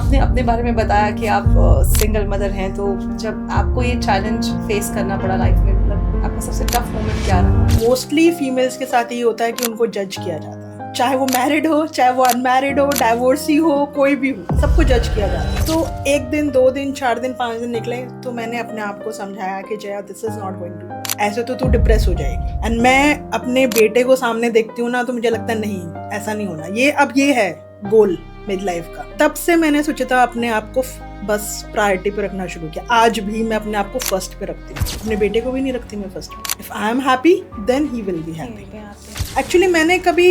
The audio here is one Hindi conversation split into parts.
आपने अपने बारे में बताया कि आप सिंगल मदर हैं, तो जब आपको ये चैलेंज फेस करना पड़ा लाइफ में, मतलब आपका सबसे टफ मोमेंट क्या रहा? मोस्टली फीमेल्स के साथ ये होता है कि उनको जज किया जाता है, चाहे वो मैरिड हो, चाहे वो अनमैरिड हो, डाइवोर्सी हो, कोई भी हो, सबको जज किया जाता है। तो 1 दिन, 2 दिन, 4 दिन, 5 दिन निकले तो मैंने अपने आप को समझाया कि Jaya, this is not going to, ऐसे तो तू डिप्रेस हो जाएगी। एंड मैं अपने बेटे को सामने देखती हूँ ना, तो मुझे लगता है नहीं, ऐसा नहीं होना, ये है गोल मेरी लाइफ का। तब से मैंने सोचा अपने आप को बस प्रायोरिटी पे रखना शुरू किया। आज भी मैं अपने आप को फर्स्ट पे रखती हूँ, अपने बेटे को भी नहीं रखती मैं फर्स्ट पे। If I am happy then he will be happy. Actually मैंने कभी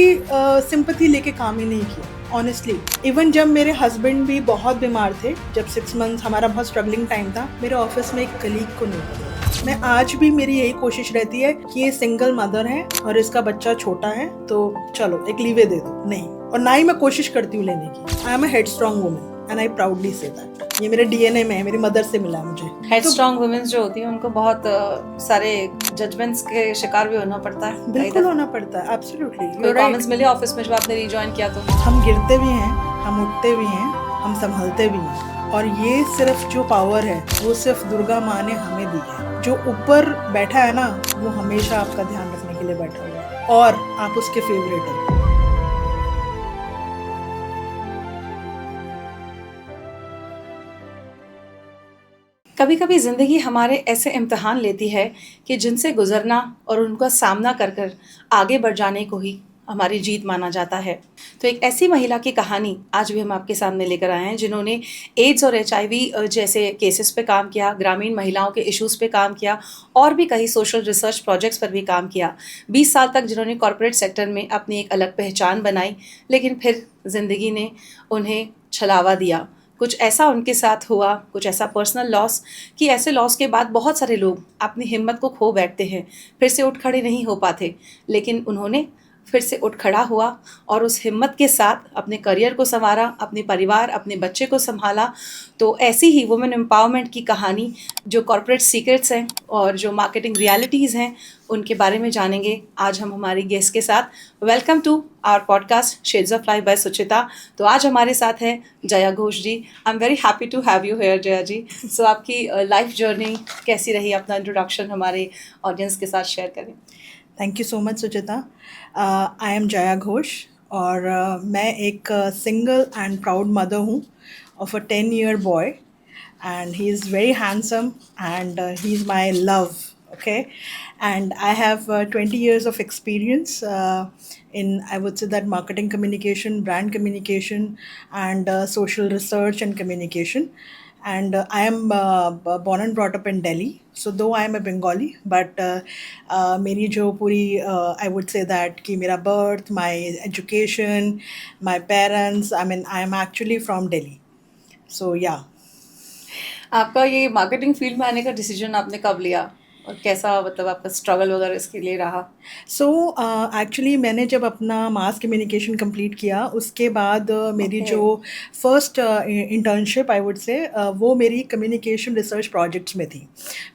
सिंपैथी लेके काम ही नहीं किया, ऑनेस्टली। इवन जब मेरे हस्बैंड भी बहुत बीमार थे, जब 6 मंथ्स हमारा बहुत स्ट्रगलिंग टाइम था, मेरे ऑफिस में एक कलीग को नहीं पता। मैं आज भी, मेरी यही कोशिश रहती है कि ये सिंगल मदर है और इसका बच्चा छोटा है, तो चलो एक लीवे दे दो, नहीं। और ना ही मैं कोशिश करती हूँ लेने की। आई am a headstrong woman and I proudly say that. ये मेरे डीएनए में है, मेरी मदर से मिला है मुझे। हेडस्ट्रॉन्ग वुमेन्स जो होती हैं उनको बहुत सारे जजमेंट्स के शिकार भी होना पड़ता है। बिल्कुल होना पड़ता है, एब्सोल्युटली। कोई कमेंट्स मिले ऑफिस में जब आपने रिजॉइन किया? तो हम गिरते भी हैं, हम उठते भी हैं, हम संभलते भी हैं। और ये सिर्फ जो पावर है वो सिर्फ दुर्गा माँ ने हमें दी है। जो ऊपर बैठा है ना, वो हमेशा आपका ध्यान रखने के लिए बैठा हुआ है और आप उसके फेवरेट हैं। कभी कभी ज़िंदगी हमारे ऐसे इम्तिहान लेती है कि जिनसे गुजरना और उनका सामना कर कर आगे बढ़ जाने को ही हमारी जीत माना जाता है। तो एक ऐसी महिला की कहानी आज भी हम आपके सामने लेकर आए हैं, जिन्होंने एड्स और HIV जैसे केसेस पे काम किया, ग्रामीण महिलाओं के इश्यूज़ पे काम किया और भी कई सोशल रिसर्च प्रोजेक्ट्स पर भी काम किया। 20 साल तक जिन्होंने कॉर्पोरेट सेक्टर में अपनी एक अलग पहचान बनाई, लेकिन फिर ज़िंदगी ने उन्हें छलावा दिया। कुछ ऐसा उनके साथ हुआ, कुछ ऐसा पर्सनल लॉस, कि ऐसे लॉस के बाद बहुत सारे लोग अपनी हिम्मत को खो बैठते हैं, फिर से उठ खड़े नहीं हो पाते। लेकिन उन्होंने फिर से उठ खड़ा हुआ और उस हिम्मत के साथ अपने करियर को संवारा, अपने परिवार, अपने बच्चे को संभाला। तो ऐसी ही वुमेन एम्पावरमेंट की कहानी, जो कॉर्पोरेट सीक्रेट्स हैं और जो मार्केटिंग रियलिटीज़ हैं, उनके बारे में जानेंगे आज हम हमारी गेस्ट के साथ। Welcome to our podcast shades of life by Suchita. तो आज हमारे साथ हैं Jaya Ghosh ji. I am very happy to have you here Jaya ji. So आपकी लाइफ जर्नी कैसी रही? अपना इंट्रोडक्शन हमारे ऑडियंस के साथ शेयर करें। Thank you so much Suchita. I am Jaya Ghosh और मैं एक सिंगल एंड प्राउड मदर हूँ of a 10-year boy, and he is very handsome and he is my love, okay? And I have 20 years of experience in, I would say that, marketing communication, brand communication, and social research and communication. And I am born and brought up in Delhi. So though I am a Bengali, but मेरी जो पूरी I would say that कि मेरा birth, my education, my parents, I mean I am actually from Delhi. So yeah. आपका ये मार्केटिंग फील्ड में आने का डिसीजन आपने कब लिया और कैसा, मतलब आपका स्ट्रगल वगैरह इसके लिए रहा? सो एक्चुअली मैंने जब अपना मास कम्युनिकेशन कंप्लीट किया, उसके बाद मेरी Okay. जो फर्स्ट इंटर्नशिप आई वुड से वो मेरी कम्युनिकेशन रिसर्च प्रोजेक्ट्स में थी।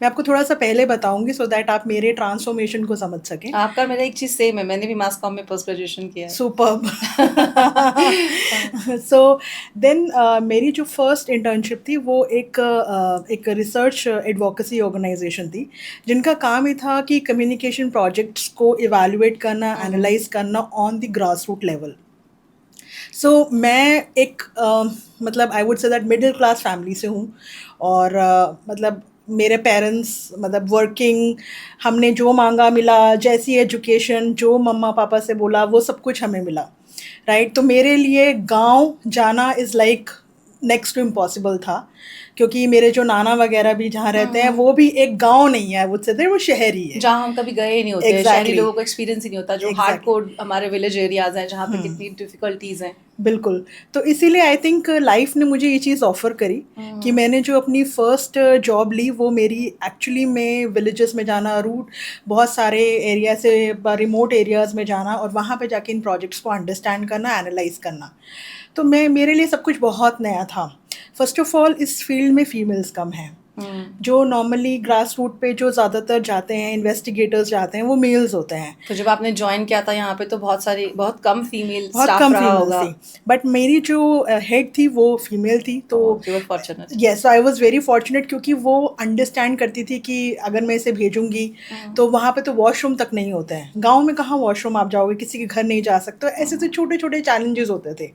मैं आपको थोड़ा सा पहले बताऊंगी सो दैट आप मेरे ट्रांसफॉर्मेशन को समझ सकें। आपका मेरा एक चीज़ सेम है, मैंने भी मास कॉम में पोस्ट ग्रेजुएशन किया है। सुपर्ब। सो देन मेरी जो फर्स्ट इंटर्नशिप थी वो एक रिसर्च एडवोकेसी ऑर्गेनाइजेशन थी, जिनका काम ही था कि कम्युनिकेशन प्रोजेक्ट्स को इवैल्यूएट करना, एनालाइज करना on the grass root level. So मैं एक मतलब I would say that middle class family से हूँ और मतलब मेरे पेरेंट्स मतलब वर्किंग, हमने जो मांगा मिला, जैसी एजुकेशन, जो मम्मा पापा से बोला वो सब कुछ हमें मिला, राइट? तो मेरे लिए गांव जाना is like next to impossible था, क्योंकि मेरे जो नाना वगैरह भी जहाँ रहते हैं वो भी एक गांव नहीं है, वो से वो शहर ही है, जहाँ हम कभी गए ही नहीं होते। Exactly. शहरी लोगों को एक्सपीरियंस ही नहीं होता, जो Exactly. हार्डकोर हमारे विलेज एरियाज हैं जहाँ पे कितनी डिफिकल्टीज हैं। बिल्कुल। तो इसीलिए आई थिंक लाइफ ने मुझे ये चीज़ ऑफर करी कि मैंने जो अपनी फर्स्ट जॉब ली वो मेरी एक्चुअली में विलेजेस में जाना, रूट बहुत सारे एरिया से रिमोट एरियाज़ में जाना और वहाँ पे जाके इन प्रोजेक्ट्स को अंडरस्टैंड करना, एनालाइज करना। तो मेरे लिए सब कुछ बहुत नया था। फर्स्ट ऑफ ऑल इस फील्ड में फ़ीमेल्स कम हैं, जो नॉर्मली ग्रास रूट पे जो ज़्यादातर जाते हैं, इन्वेस्टिगेटर्स जाते हैं, वो मेल्स होते हैं। तो जब आपने ज्वाइन किया था यहाँ पे तो बहुत कम फीमेल बहुत स्टाफ कम रहा फीमेल्स होगा। थी, बट मेरी जो हेड थी वो फीमेल थी, तो you were fortunate. Yes, I was very fortunate, क्योंकि वो अंडरस्टैंड करती थी कि अगर मैं इसे भेजूंगी तो वहाँ पे तो वॉशरूम तक नहीं होते हैं। गांव में कहाँ वॉशरूम आप जाओगे, किसी के घर नहीं जा सकते, ऐसे तो छोटे छोटे चैलेंजेस होते थे,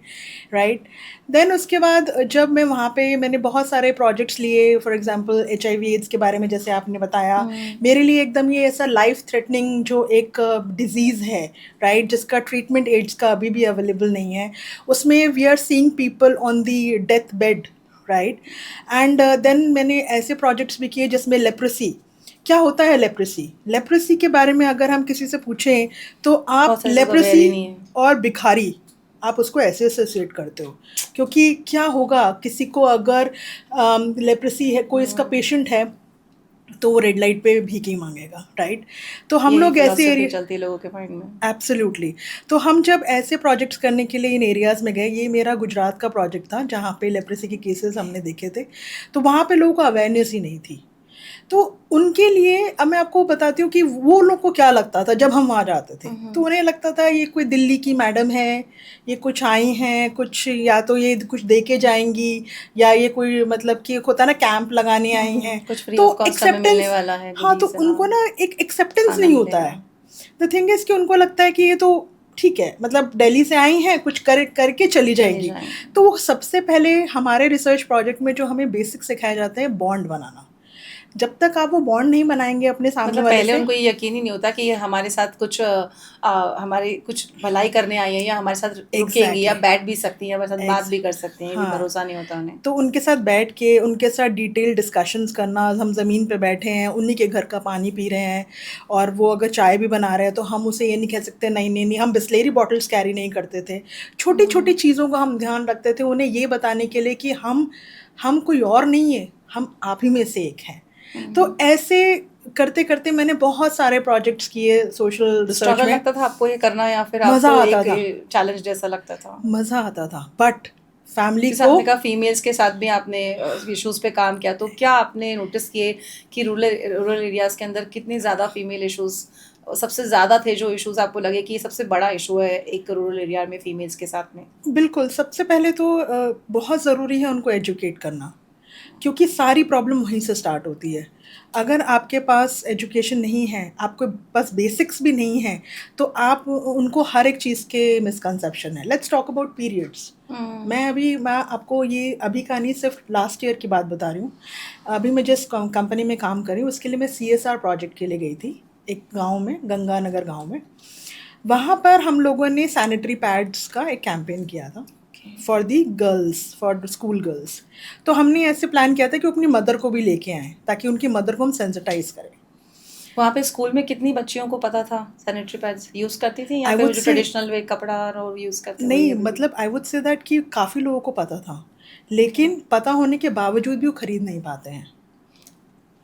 राइट। देन उसके बाद जब मैं वहाँ पे मैंने बहुत सारे प्रोजेक्ट्स लिए, फॉर एग्जांपल HIV एड्स के बारे में जैसे आपने बताया, मेरे लिए एकदम ये ऐसा लाइफ थ्रेटनिंग जो एक डिजीज़ है, राइट, जिसका ट्रीटमेंट एड्स का अभी भी अवेलेबल नहीं है, उसमें we are seeing people on the death bed, right. And then मैंने ऐसे प्रोजेक्ट्स भी किए जिसमें लेप्रेसी, क्या होता है लेप्रेसी के बारे में अगर हम किसी से पूछें तो आप बहुत सारे लोग aware लेप्रेसी ही नहीं है। और भिखारी आप उसको ऐसे एसोसिएट करते हो, क्योंकि क्या होगा किसी को अगर लेप्रेसी है, कोई इसका पेशेंट है, तो वो रेड लाइट पे भीख ही मांगेगा, राइट। तो हम यही लोग ऐसे philosophy एरिया, चलती है लोगों के माइंड में। एब्सोल्युटली, तो हम जब ऐसे प्रोजेक्ट्स करने के लिए इन एरियाज़ में गए, ये मेरा गुजरात का प्रोजेक्ट था जहाँ पे लेप्रेसी के केसेस हमने देखे थे, तो वहाँ पे लोगों को अवेयरनेस ही नहीं थी। तो उनके लिए अब मैं आपको बताती हूँ कि वो लोग को क्या लगता था जब हम वहाँ जाते थे, तो उन्हें लगता था ये कोई दिल्ली की मैडम है, ये कुछ आई हैं, कुछ या तो ये कुछ दे के जाएंगी, या ये कोई मतलब कि होता ना कैंप लगाने आई हैं, कुछ फ्री तो ऑफ कॉस्ट हमें मिलने वाला है, हाँ, तो goodies, उनको ना एक एक्सेप्टेंस खाना नहीं होता मिलेगा। है। द थिंग इज कि उनको लगता है कि ये तो ठीक है, मतलब दिल्ली से आई हैं, कुछ करके चली जाएगी। जाएंगी। तो वो सबसे पहले हमारे रिसर्च प्रोजेक्ट में जो हमें बेसिक सिखाए जाते हैं, बॉन्ड बनाना। जब तक आप वो बॉन्ड नहीं बनाएंगे अपने सामने मतलब वाले पहले से, उनको ये यकीन ही नहीं होता कि ये हमारे साथ कुछ हमारी कुछ भलाई करने आई है, या हमारे साथ रुकेंगी, या Exactly. बैठ भी सकती है, हमारे साथ बात भी कर सकती हैं, ये भी हाँ। भरोसा नहीं होता उन्हें। तो उनके साथ बैठ के उनके साथ डिटेल डिस्कशंस करना, हम ज़मीन पे बैठे हैं, उन्हीं के घर का पानी पी रहे हैं, और वो अगर चाय भी बना रहे हैं तो हम उसे ये नहीं कह सकते नहीं नहीं नहीं, हम बिस्लेरी बॉटल्स कैरी नहीं करते थे। छोटी छोटी चीज़ों का हम ध्यान रखते थे, उन्हें ये बताने के लिए कि हम कोई और नहीं है, हम आप ही में से एक हैं। तो ऐसे करते करते मैंने बहुत सारे प्रोजेक्ट्स किए सोशल रिसर्च स्ट्रगल में। लगता था आपको ये करना, या फिर मज़ा आपको आता था, एक चैलेंज जैसा लगता था? मज़ा आता था, बट फैमिली जैसे को आपने कहा फीमेल्स के साथ भी आपने इश्यूज पे काम किया, तो क्या आपने नोटिस किए कि रूरल एरियाज के अंदर कितनी ज़्यादा फीमेल इश्यूज सबसे ज़्यादा थे, जो इश्यूज आपको लगे कि ये सबसे बड़ा इशू है एक रूरल एरिया में फीमेल्स के साथ में? बिल्कुल, सबसे पहले तो बहुत ज़रूरी है उनको एजुकेट करना, क्योंकि सारी प्रॉब्लम वहीं से स्टार्ट होती है। अगर आपके पास एजुकेशन नहीं है, आपके पास बेसिक्स भी नहीं है, तो आप उनको हर एक चीज़ के मिसकंसेप्शन है। Let's talk about periods. मैं आपको ये अभी का नहीं, सिर्फ लास्ट ईयर की बात बता रही हूँ। अभी मैं जिस कंपनी में काम कर रही हूँ उसके लिए मैं CSR प्रोजेक्ट के लिए गई थी एक गांव में, गंगानगर गांव में। वहाँ पर हम लोगों ने सैनिटरी पैड्स का एक कैंपेन किया था for the girls, for school girls. तो हमने ऐसे प्लान किया था कि अपनी मदर को भी लेके आएँ, ताकि उनकी मदर को हम सेंसिटाइज करें। वहाँ पे स्कूल में कितनी बच्चियों को पता था सैनिटरी पैड्स यूज करती थी, या I फिर would जो say- ट्रेडिशनल वे कपड़ा और यूज करते नहीं, वही अभी भी? मतलब आई वुड से दैट कि काफ़ी लोगों को पता था, लेकिन पता होने के बावजूद भी वो खरीद नहीं पाते हैं,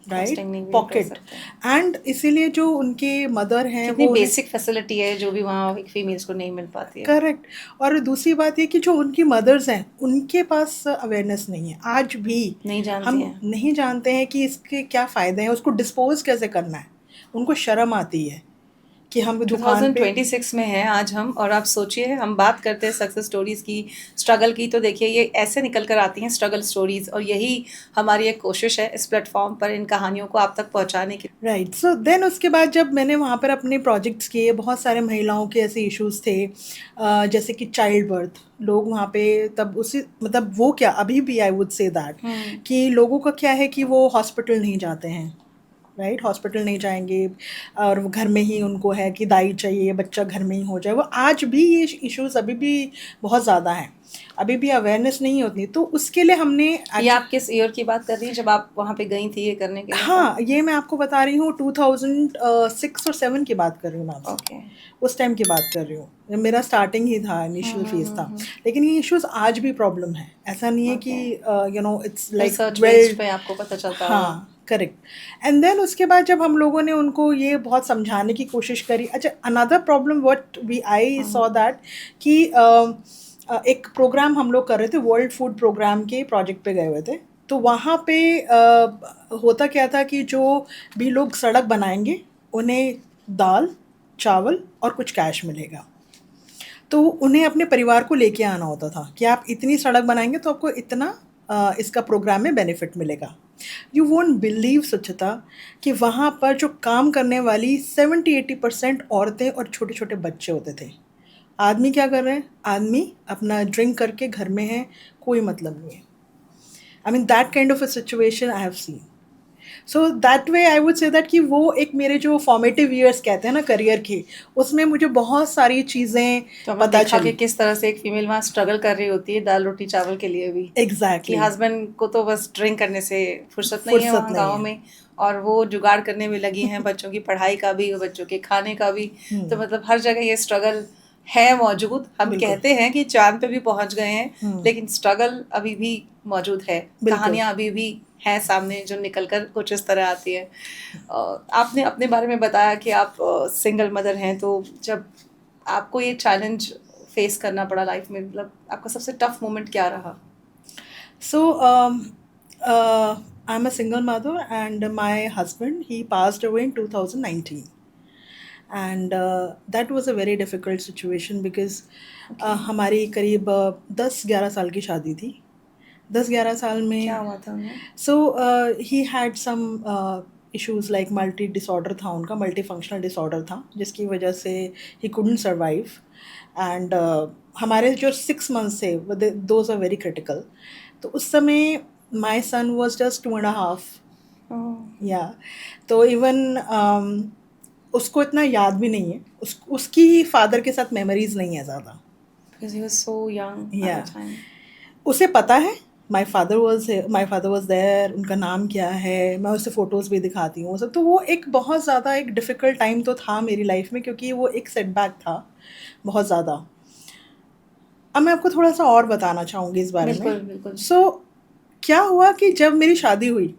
राइट, Costing नहीं भी कर पॉकेट। सकते हैं। एंड इसीलिए जो उनके मदर हैं कितनी वो बेसिक फैसिलिटी है जो भी वहाँ एक फीमेल्स को नहीं मिल पाती है। करेक्ट। और दूसरी बात ये कि जो उनकी मदर्स हैं उनके पास अवेयरनेस नहीं है, आज भी नहीं जानती हम हैं। नहीं जानते हैं कि इसके क्या फ़ायदे हैं, उसको डिस्पोज कैसे करना है। उनको शर्म आती है कि हम दुकान पे 2026 में हैं आज हम, और आप सोचिए हम बात करते हैं सक्सेस स्टोरीज की, स्ट्रगल की, तो देखिए ये ऐसे निकल कर आती हैं स्ट्रगल स्टोरीज, और यही हमारी एक कोशिश है इस प्लेटफॉर्म पर इन कहानियों को आप तक पहुंचाने की। राइट। सो देन उसके बाद जब मैंने वहाँ पर अपने प्रोजेक्ट्स किए, बहुत सारे महिलाओं के ऐसे इश्यूज थे, जैसे कि चाइल्ड बर्थ। लोग वहाँ पे तब उसी मतलब वो क्या अभी भी आई वुड से दैट कि लोगों का क्या है कि वो हॉस्पिटल नहीं जाते हैं, राइट, हॉस्पिटल नहीं जाएंगे, और वो घर में ही उनको है कि दाई चाहिए, बच्चा घर में ही हो जाए। वो आज भी ये इश्यूज अभी भी बहुत ज़्यादा हैं, अभी भी अवेयरनेस नहीं होती। तो उसके लिए हमने ये आप किस ईयर की बात कर रही हैं जब आप वहाँ पे गई थी ये करने के लिए? हाँ, ये मैं आपको बता रही हूँ 2006 और 7 की बात कर रही हूँ मैं आपसे। ओके। उस टाइम की बात कर रही हूँ, मेरा स्टार्टिंग ही था, इनिशियल फेज था। लेकिन ये इश्यूज आज भी प्रॉब्लम है, ऐसा नहीं है कि इट्स लाइक रिसर्च बेस्ड पे आपको पता चलता है। हाँ, करेक्ट। एंड देन उसके बाद जब हम लोगों ने उनको ये बहुत समझाने की कोशिश करी। अच्छा, another problem what we I saw that कि एक प्रोग्राम हम लोग कर रहे थे, वर्ल्ड फूड प्रोग्राम के प्रोजेक्ट पे गए हुए थे, तो वहाँ पे होता क्या था कि जो भी लोग सड़क बनाएंगे उन्हें दाल, चावल और कुछ कैश मिलेगा। तो उन्हें अपने परिवार को लेके आना होता था कि आप इतनी सड़क बनाएंगे तो आपको इतना इसका प्रोग्राम में बेनिफिट मिलेगा। यू वोंट बिलीव सुचिता कि वहाँ पर जो काम करने वाली 70-80% औरतें और छोटे छोटे बच्चे होते थे। आदमी क्या कर रहे हैं? आदमी अपना ड्रिंक करके घर में है, कोई मतलब नहीं है। I mean that kind of a situation I have seen. So that way I would say that कि वो एक मेरे जो फॉर्मेटिव ईयर्स कहते हैं ना करियर के, उसमें मुझे बहुत सारी चीज़ें तो हमने पता देखा कि चली। किस तरह से एक फीमेल वहाँ स्ट्रगल कर रही होती है दाल रोटी चावल के लिए भी, कि एग्जैक्टली हस्बैंड को तो बस ड्रिंक करने से फुर्सत नहीं है फुर्सत वहाँ नहीं गाँव है। में, और वो जुगाड़ करने में लगी हैं बच्चों की पढ़ाई का भी और बच्चों के खाने का भी। तो मतलब हर जगह ये स्ट्रगल है मौजूद। हम बिल्कुल। कहते हैं कि चांद पे भी पहुंच गए हैं, लेकिन स्ट्रगल अभी भी मौजूद है। बिल्कुल। कहानियां अभी भी हैं सामने जो निकल कर कुछ इस तरह आती है। आपने अपने बारे में बताया कि आप सिंगल मदर हैं, तो जब आपको ये चैलेंज फेस करना पड़ा लाइफ में, मतलब आपका सबसे टफ मोमेंट क्या रहा? So, I'm a single mother, and my husband, he passed away in 2019, and that was a very difficult situation because हमारी करीब 10-11 साल की शादी थी। 10-11 साल में क्या हुआ था उन्हें? so he had some issues like multi disorder था उनका, multi functional disorder था, जिसकी वजह से he couldn't survive, and हमारे जो 6 months थे those are very critical। तो उस समय my son was just 2.5, या तो इवन उसको इतना याद भी नहीं है, उसकी फादर के साथ मेमोरीज नहीं है ज़्यादा। Because he was so young at Yeah. the time. उसे पता है माई फादर वॉज देयर, उनका नाम क्या है, मैं उसे फ़ोटोज़ भी दिखाती हूँ सब। तो वो एक बहुत ज़्यादा एक डिफ़िकल्ट टाइम तो था मेरी लाइफ में, क्योंकि वो एक सेटबैक था बहुत ज़्यादा। अब मैं आपको थोड़ा सा और बताना चाहूँगी इस बारे बिल्कुल में। बिल्कुल। सो क्या हुआ कि जब मेरी शादी हुई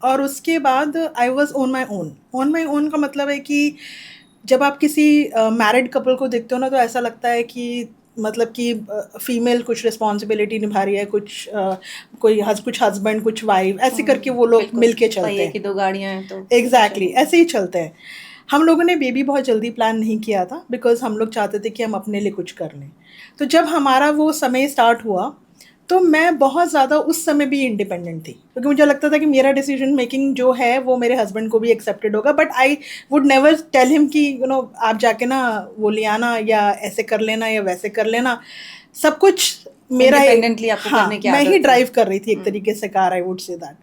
और उसके बाद I was on my own का मतलब है कि जब आप किसी मैरिड कपल को देखते हो ना, तो ऐसा लगता है कि मतलब कि फीमेल कुछ रिस्पॉन्सिबिलिटी निभा रही है, कुछ कुछ हस्बैंड कुछ वाइफ, ऐसे करके वो लोग बिल्कुल। मिल के चलते पहिए हैं। की 2 गाड़ियां हैं तो एग्जैक्टली ऐसे ही चलते हैं। हम लोगों ने बेबी बहुत जल्दी प्लान नहीं किया था, बिकॉज हम लोग चाहते थे कि हम अपने लिए कुछ कर लें। तो जब हमारा वो समय स्टार्ट हुआ, तो मैं बहुत ज़्यादा उस समय भी इंडिपेंडेंट थी, क्योंकि मुझे लगता था कि मेरा डिसीजन मेकिंग जो है वो मेरे हस्बैंड को भी एक्सेप्टेड होगा। But I would never tell him कि आप जाके ना वो ले आना, या ऐसे कर लेना या वैसे कर लेना। सब कुछ मेरा Independently आपको हाँ, करने की मैं आदत ही थी। ड्राइव कर रही थी एक तरीके से car, I would say that.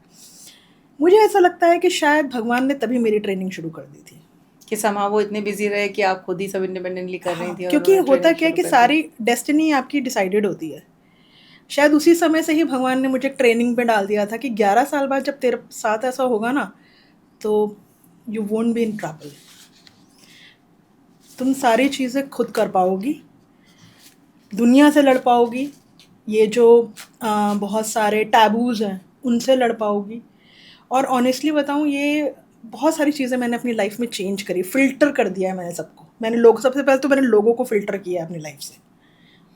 मुझे ऐसा लगता है कि शायद भगवान ने तभी मेरी ट्रेनिंग शुरू कर दी थी। कि somehow वो इतने बिजी रहे कि आप खुद ही सब इंडिपेंडेंटली कर रही थी, और क्योंकि उन्होंने होता training क्या है शुरू कि कर दी। सारी डेस्टिनी आपकी डिसाइडेड होती है। शायद उसी समय से ही भगवान ने मुझे ट्रेनिंग पे डाल दिया था कि 11 साल बाद जब तेरे साथ ऐसा होगा ना, तो you won't be in trouble. तुम सारी चीज़ें खुद कर पाओगी, दुनिया से लड़ पाओगी, ये जो बहुत सारे टैबूज़ हैं उनसे लड़ पाओगी। और ऑनेस्टली बताऊँ, ये बहुत सारी चीज़ें मैंने अपनी लाइफ में चेंज करी, फ़िल्टर कर दिया है मैंने सबको। सबसे पहले तो मैंने लोगों को फ़िल्टर किया है अपनी लाइफ से,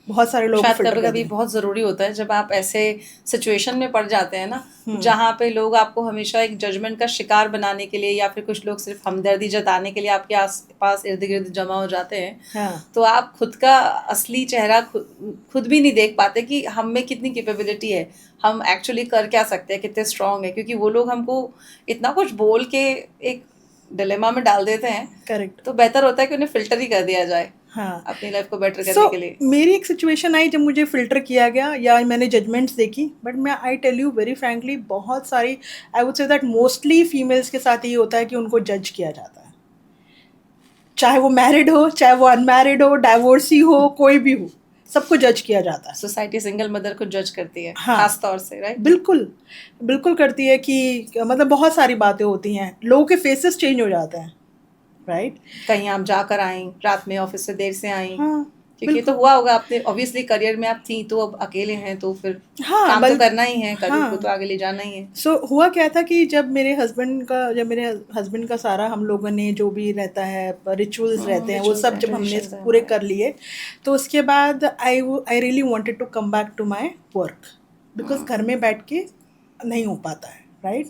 बहुत सारे लोगों को शायद फ़िल्टर कभी कर कभी दिया। बहुत ज़रूरी होता है जब आप ऐसे सिचुएशन में पड़ जाते हैं ना, जहाँ पे लोग आपको हमेशा एक जजमेंट का शिकार बनाने के लिए, या फिर कुछ लोग सिर्फ हमदर्दी जताने के लिए आपके आस पास इर्द गिर्द जमा हो जाते हैं। हाँ, तो आप खुद का असली चेहरा खुद भी नहीं देख पाते कि हम में कितनी कैपेबिलिटी है, हम एक्चुअली कर क्या सकते हैं, कितने स्ट्रांग है, क्योंकि वो लोग हमको इतना कुछ बोल के एक डिलेमा में डाल देते हैं। करेक्ट। तो बेहतर होता है कि उन्हें फिल्टर ही कर दिया जाए हाँ, अपनी लाइफ को बेटर सो करने के लिए। मेरी एक सिचुएशन आई जब मुझे फ़िल्टर किया गया या मैंने जजमेंट्स देखी। बट मैं I tell you very frankly, बहुत सारी, I would say that mostly females के साथ ये होता है कि उनको जज किया जाता है, चाहे वो मैरिड हो, चाहे वो अनमैरिड हो, डाइवोर्सी हो, कोई भी हो, सबको जज किया जाता है। सोसाइटी सिंगल मदर को जज करती है, हाँ, खास तौर से, राइट? बिल्कुल बिल्कुल करती है कि मतलब बहुत सारी बातें होती हैं, लोगों के फेसेस चेंज हो जाते हैं, राइट? कहीं आप जाकर आई, रात में ऑफिस से देर से आई, हाँ, क्योंकि तो हुआ होगा आपने, ऑब्वियसली करियर में आप थी, तो अब अकेले हैं तो फिर हाँ, काम तो करना ही है, करियर हाँ। को तो आगे ले जाना ही है। सो हुआ क्या था कि जब मेरे हस्बैंड का सारा हम लोगों ने जो भी रहता है, रिचुअल्स रहते हैं, वो rituals सब हैं, जब हमने traditions हैं पूरे हमारे। कर लिए, तो उसके बाद I really wanted to come back to my work, because घर में बैठ के नहीं हो पाता है, राइट?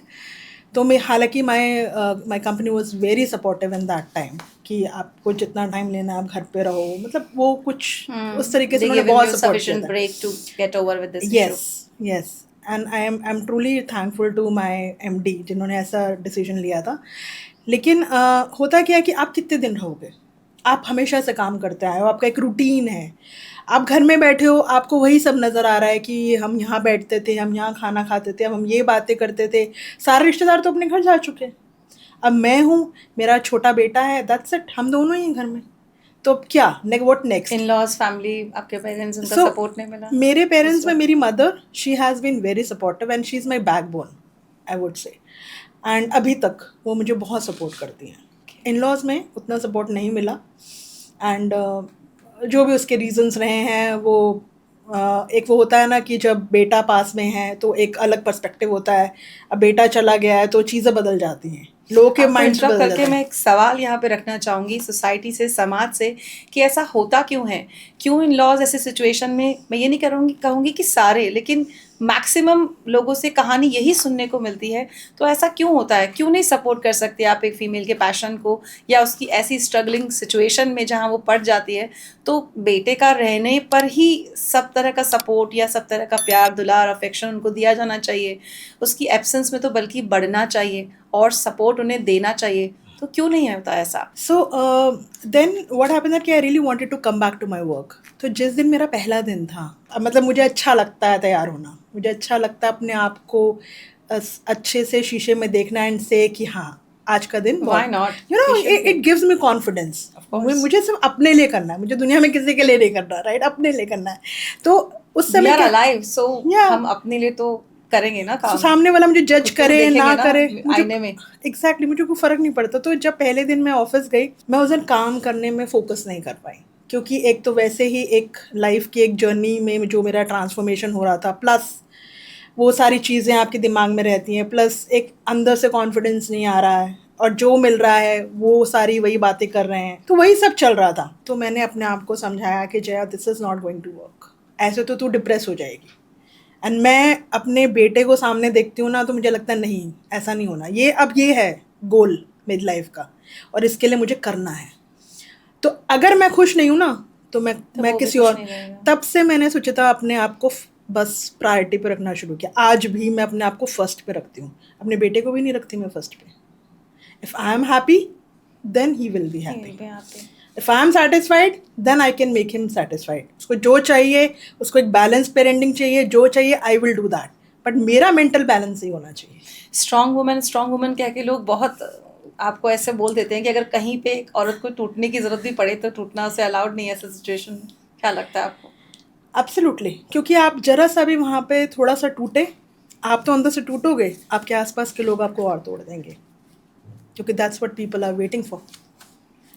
तो मैं हालांकि my company was very supportive in that time कि आपको जितना टाइम लेना है आप घर पे रहो, मतलब वो कुछ उस तरीके से They उन्होंने given बहुत you सपोर्ट किया sufficient था. break to get over with this Yes, issue. yes. And I'm truly thankful to my MD जिन्होंने ऐसा डिसीजन लिया था. लेकिन होता क्या है कि आप कितने दिन रहोगे? आप हमेशा से काम करते आए हो, आपका एक रूटीन है. आप घर में बैठे हो, आपको वही सब नज़र आ रहा है कि हम यहाँ बैठते थे, हम यहाँ खाना खाते थे, अब हम ये बातें करते थे. सारे रिश्तेदार तो अपने घर जा चुके हैं. अब मैं हूँ, मेरा छोटा बेटा है, दैट्स इट. हम दोनों ही हैं घर में. तो अब क्या व्हाट नेक्स्ट? In-laws, family, आपके पेरेंट्स उनका सो सपोर्ट नहीं मिला? मेरे उस पेरेंट्स में वक्त? मेरी mother, she has been very supportive and she is my backbone, I would say. And अभी तक वो मुझे बहुत सपोर्ट करती हैं. इन लॉज में उतना सपोर्ट नहीं मिला. एंड जो भी उसके रीजंस रहे हैं वो एक वो होता है ना कि जब बेटा पास में है तो एक अलग पर्सपेक्टिव होता है. अब बेटा चला गया है तो चीज़ें बदल जाती हैं, लोगों के आपको माइंड्स इंटरप्ट बदल करके जाते मैं हैं. एक सवाल यहाँ पे रखना चाहूँगी सोसाइटी से, समाज से, कि ऐसा होता क्यों है? क्यों इन लॉज ऐसे सिचुएशन में, मैं ये नहीं कहूँगी कि सारे, लेकिन मैक्सिमम लोगों से कहानी यही सुनने को मिलती है. तो ऐसा क्यों होता है? क्यों नहीं सपोर्ट कर सकते आप एक फीमेल के पैशन को, या उसकी ऐसी स्ट्रगलिंग सिचुएशन में जहाँ वो पड़ जाती है? तो बेटे का रहने पर ही सब तरह का सपोर्ट या सब तरह का प्यार, दुलार, अफेक्शन उनको दिया जाना चाहिए. उसकी एब्सेंस में तो बल्कि बढ़ना चाहिए और सपोर्ट उन्हें देना चाहिए. तो क्यों नहीं होता ऐसा? So then what happened that कि I really wanted to come back to my work. तो जिस दिन मेरा पहला दिन था, मतलब मुझे अच्छा लगता है तैयार होना, मुझे अच्छा लगता है अपने आप को अच्छे से शीशे में देखना एंड से कि हाँ आज का दिन Why not? You know We should be. It gives me confidence. Of course. मुझे सिर्फ अपने लिए करना है, मुझे दुनिया में किसी के लिए नहीं करना, राइट? अपने लिए करना है. तो उस We समय are क्या alive, so Yeah. हम अपने लिए तो करेंगे ना काम. सामने वाला मुझे जज खुद को करे देखेंगे ना ना करे, आईने में. एग्जैक्टली मुझे कोई फर्क नहीं पड़ता. तो जब पहले दिन मैं ऑफिस गई, मैं उस दिन काम करने में फोकस नहीं कर पाई, क्योंकि एक तो वैसे ही एक लाइफ की एक जर्नी में जो मेरा ट्रांसफॉर्मेशन हो रहा था, प्लस वो सारी चीज़ें आपके दिमाग में रहती हैं, प्लस एक अंदर से कॉन्फिडेंस नहीं आ रहा है, और जो मिल रहा है वो सारी वही बातें कर रहे हैं, तो वही सब चल रहा था. तो मैंने अपने आप को समझाया कि Jaya, this is not going to work. ऐसे तो तू डिप्रेस हो जाएगी. एंड मैं अपने बेटे को सामने देखती हूँ ना, तो मुझे लगता है नहीं, ऐसा नहीं होना. ये है गोल मेरी लाइफ का, और इसके लिए मुझे करना है. तो अगर मैं खुश नहीं हूँ ना, तो मैं वो भी किसी खुश और. नहीं रहेगा. तब से मैंने सोचा था अपने आप को बस प्रायोरिटी पे रखना शुरू किया. आज भी मैं अपने आप को फर्स्ट पे रखती हूँ, अपने बेटे को भी नहीं रखती मैं फर्स्ट पे. If I am happy then he will be happy. If I am satisfied, then I can make him satisfied. उसको जो चाहिए, उसको एक बैलेंस पेरेंटिंग चाहिए, जो चाहिए I will do that. But मेरा मेंटल बैलेंस ही होना चाहिए. स्ट्रॉन्ग वुमेन कह के लोग बहुत आपको ऐसे बोल देते हैं कि अगर कहीं पे एक औरत को टूटने की जरूरत भी पड़े तो टूटना उसे अलाउड नहीं है ऐसे सिचुएशन में. क्या लगता है आपको? एब्सोल्युटली. क्योंकि आप जरा सा भी वहाँ पे थोड़ा सा टूटे, आप तो अंदर से टूटोगे, आपके आसपास के लोग आपको और तोड़ देंगे, क्योंकि that's what people are waiting for.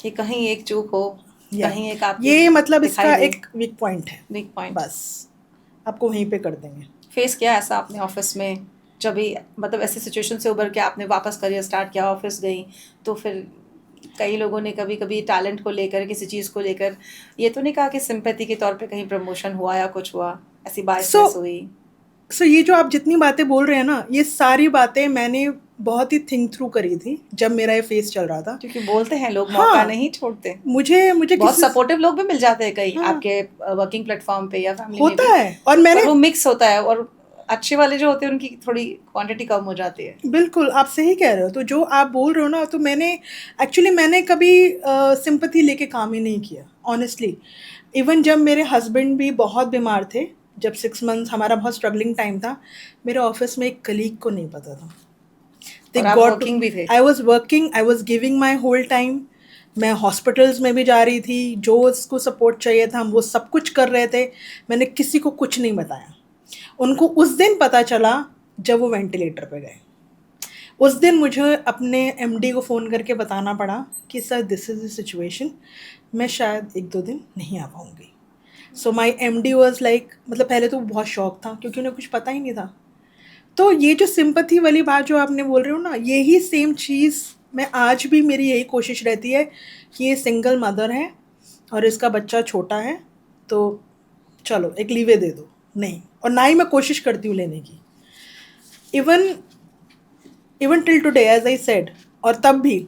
कि कहीं एक चूक हो, कहीं एक आप, ये मतलब इसका एक वीक पॉइंट है. वीक पॉइंट बस आपको वहीं पे कर देंगे. फेस किया ऐसा आपने ऑफिस में? जब भी मतलब ऐसी सिचुएशन से उभर के आपने वापस करियर स्टार्ट किया, ऑफिस गई, तो फिर कई लोगों ने कभी कभी टैलेंट को लेकर, किसी चीज़ को लेकर, ये तो नहीं कहा कि सिंपैथी के तौर पे कहीं प्रमोशन हुआ या कुछ हुआ, ऐसी बात हुई? सो ये जो आप जितनी बातें बोल रहे हैं ना, ये सारी बातें मैंने बहुत ही थिंक थ्रू करी थी जब मेरा ये फेस चल रहा था. क्योंकि बोलते हैं लोग, हाँ, मौका नहीं छोड़ते. मुझे बहुत सपोर्टिव लोग भी मिल जाते हैं कहीं. हाँ, आपके वर्किंग प्लेटफॉर्म पे या फैमिली होता में भी. है. और मैंने वो मिक्स होता है, और अच्छे वाले जो होते हैं उनकी थोड़ी क्वांटिटी कम हो जाती है. बिल्कुल आप सही कह रहे हो. तो जो आप बोल रहे हो ना, तो मैंने कभी सिंपैथी लेके काम ही नहीं किया, ऑनेस्टली. इवन जब मेरे हस्बैंड भी बहुत बीमार थे, जब 6 मंथ्स हमारा बहुत स्ट्रगलिंग टाइम था, मेरे ऑफिस में एक कलीग को नहीं पता था. और आप वर्किंग भी थे. I was working, I was giving my whole time. मैं हॉस्पिटल्स में भी जा रही थी, जो उसको सपोर्ट चाहिए था हम वो सब कुछ कर रहे थे. मैंने किसी को कुछ नहीं बताया. उनको उस दिन पता चला जब वो वेंटिलेटर पे गए. उस दिन मुझे अपने एमडी को फ़ोन करके बताना पड़ा कि sir this is the situation, मैं शायद 1-2 दिन नहीं आ पाऊँगी. सो माई एमडी वॉज लाइक, मतलब पहले तो बहुत शौक था क्योंकि उन्हें कुछ पता ही नहीं था. तो ये जो सिंपैथी वाली बात जो आपने बोल रहे हो ना, यही सेम चीज़ मैं आज भी, मेरी यही कोशिश रहती है कि ये सिंगल मदर है और इसका बच्चा छोटा है, तो चलो एक लीवे दे दो. नहीं, और ना ही मैं कोशिश करती हूँ लेने की. Even even till today as I said, और तब भी,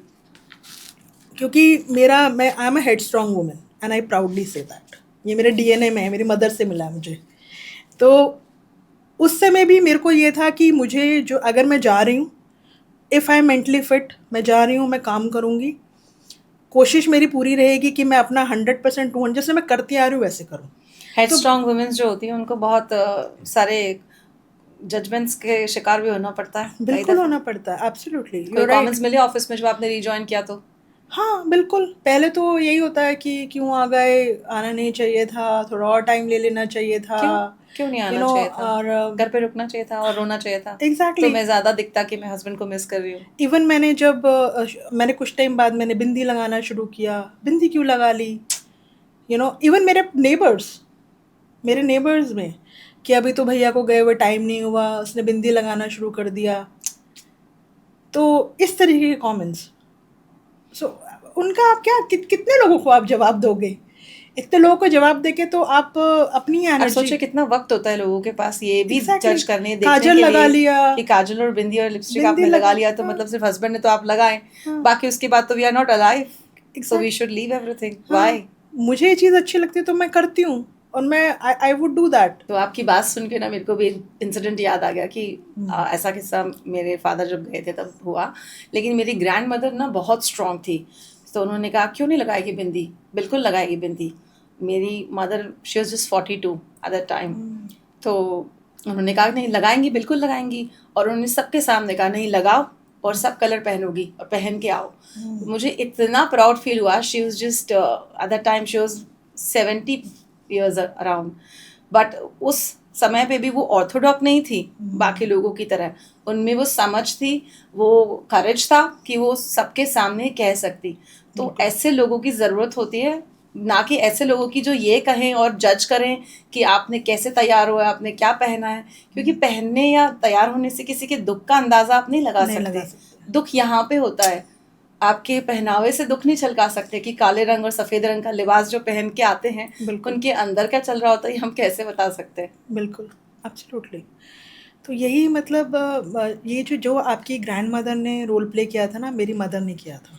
क्योंकि मैं I am a headstrong woman and I proudly say that, ये मेरे डीएनए में है, मेरी मदर से मिला है मुझे। तो उस समय भी मेरे को ये था कि मुझे जो, अगर मैं जा रही हूँ, if I am mentally fit, मैं जा रही हूँ, मैं काम करूँगी, कोशिश मेरी पूरी रहेगी कि मैं अपना 100% 200 जैसे मैं करती आ रही हूँ वैसे करूँ। हेड स्ट्रॉन्ग वुमेन्स जो होती हैं उनको बहुत सारे जजमेंट्स के शिकार भी होना पड़ता है कई बिल्कुल दफा। होना पड़ता है, एब्सोल्युटली, कोई कमेंट्स मिले ऑफिस में जब आपने रिजॉइन किया तो? हाँ बिल्कुल, पहले तो यही होता है कि क्यों आ गए, आना नहीं चाहिए था, थोड़ा और टाइम ले लेना चाहिए था, क्यों क्यों नहीं आना चाहिए था? और घर पे रुकना चाहिए था और रोना चाहिए था। एग्जैक्टली। तो मैं ज्यादा दिखता कि मैं हस्बैंड को मिस कर रही हूँ। इवन मैंने जब मैंने कुछ टाइम बाद मैंने बिंदी लगाना शुरू किया, बिंदी क्यों लगा ली, इवन मेरे नेबर्स में, कि अभी तो भैया को गए हुए टाइम नहीं हुआ, उसने बिंदी लगाना शुरू कर दिया। तो इस तरीके के कमेंट्स, सो उनका आप कितने लोगों को आप जवाब दोगे? इतने लोगों को जवाब देके तो आप अपनी और एनर्जी, सोचो कितना वक्त होता है लोगों के पास ये भी एग्जैक्टली, जज करने देखने काजल के लगा लिए लिया, कि काजल और बिंदी और लिपस्टिक बिंदी आपने लगा लगा, लिया तो हाँ, मतलब सिर्फ हस्बैंड ने तो आप लगाए, हाँ, बाकी उसके बाद तो we are not alive, so we exact, should leave everything. हाँ, व्हाई? मुझे ये चीज़ अच्छी लगती है तो मैं करती हूँ, और मैं आई वुड डू दैट। तो आपकी बात सुन के ना मेरे को भी इंसिडेंट याद आ गया कि ऐसा किस्सा मेरे फादर जब गए थे तब हुआ। लेकिन मेरी ग्रैंड मदर ना बहुत स्ट्रांग थी, तो उन्होंने कहा क्यों नहीं लगाएगी बिंदी, बिल्कुल लगाएगी बिंदी। मेरी mother she was just 42 at that time. तो उन्होंने कहा नहीं लगाएंगी, बिल्कुल लगाएंगी, और उन्होंने सबके सामने कहा नहीं लगाओ और सब कलर पहनोगी और पहन के आओ। मुझे इतना प्राउड फील हुआ। She was just at that time she was 70 years around, but उस समय पे भी वो ऑर्थोडॉक्स नहीं थी बाकी लोगों की तरह। उनमें वो समझ थी, वो करेज था कि वो सबके सामने कह सकती। तो ऐसे लोगों की ज़रूरत होती है, ना कि ऐसे लोगों की जो ये कहें और जज करें कि आपने कैसे तैयार हुआ, आपने क्या पहना है। क्योंकि पहनने या तैयार होने से किसी के दुख का अंदाज़ा आप नहीं लगा सकते। दुख यहाँ पे होता है, आपके पहनावे से दुख नहीं छलका सकते कि काले रंग और सफ़ेद रंग का लिबास जो पहन के आते हैं उनके अंदर क्या चल रहा होता है, हम कैसे बता सकते हैं। बिल्कुल, एब्सोल्युटली। तो यही मतलब ये जो आपकी ग्रैंड मदर ने रोल प्ले किया था ना, मेरी मदर ने किया था।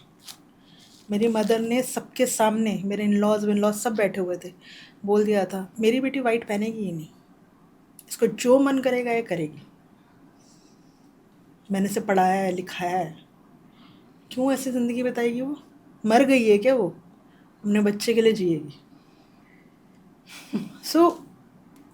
मेरी मदर ने सबके सामने, मेरे इन लॉज विन लॉज सब बैठे हुए थे, बोल दिया था मेरी बेटी वाइट पहनेगी ही नहीं, इसको जो मन करेगा ये करेगी, मैंने इसे पढ़ाया है, लिखाया है, क्यों ऐसी ज़िंदगी बताएगी? वो मर गई है क्या? वो अपने बच्चे के लिए जिएगी। So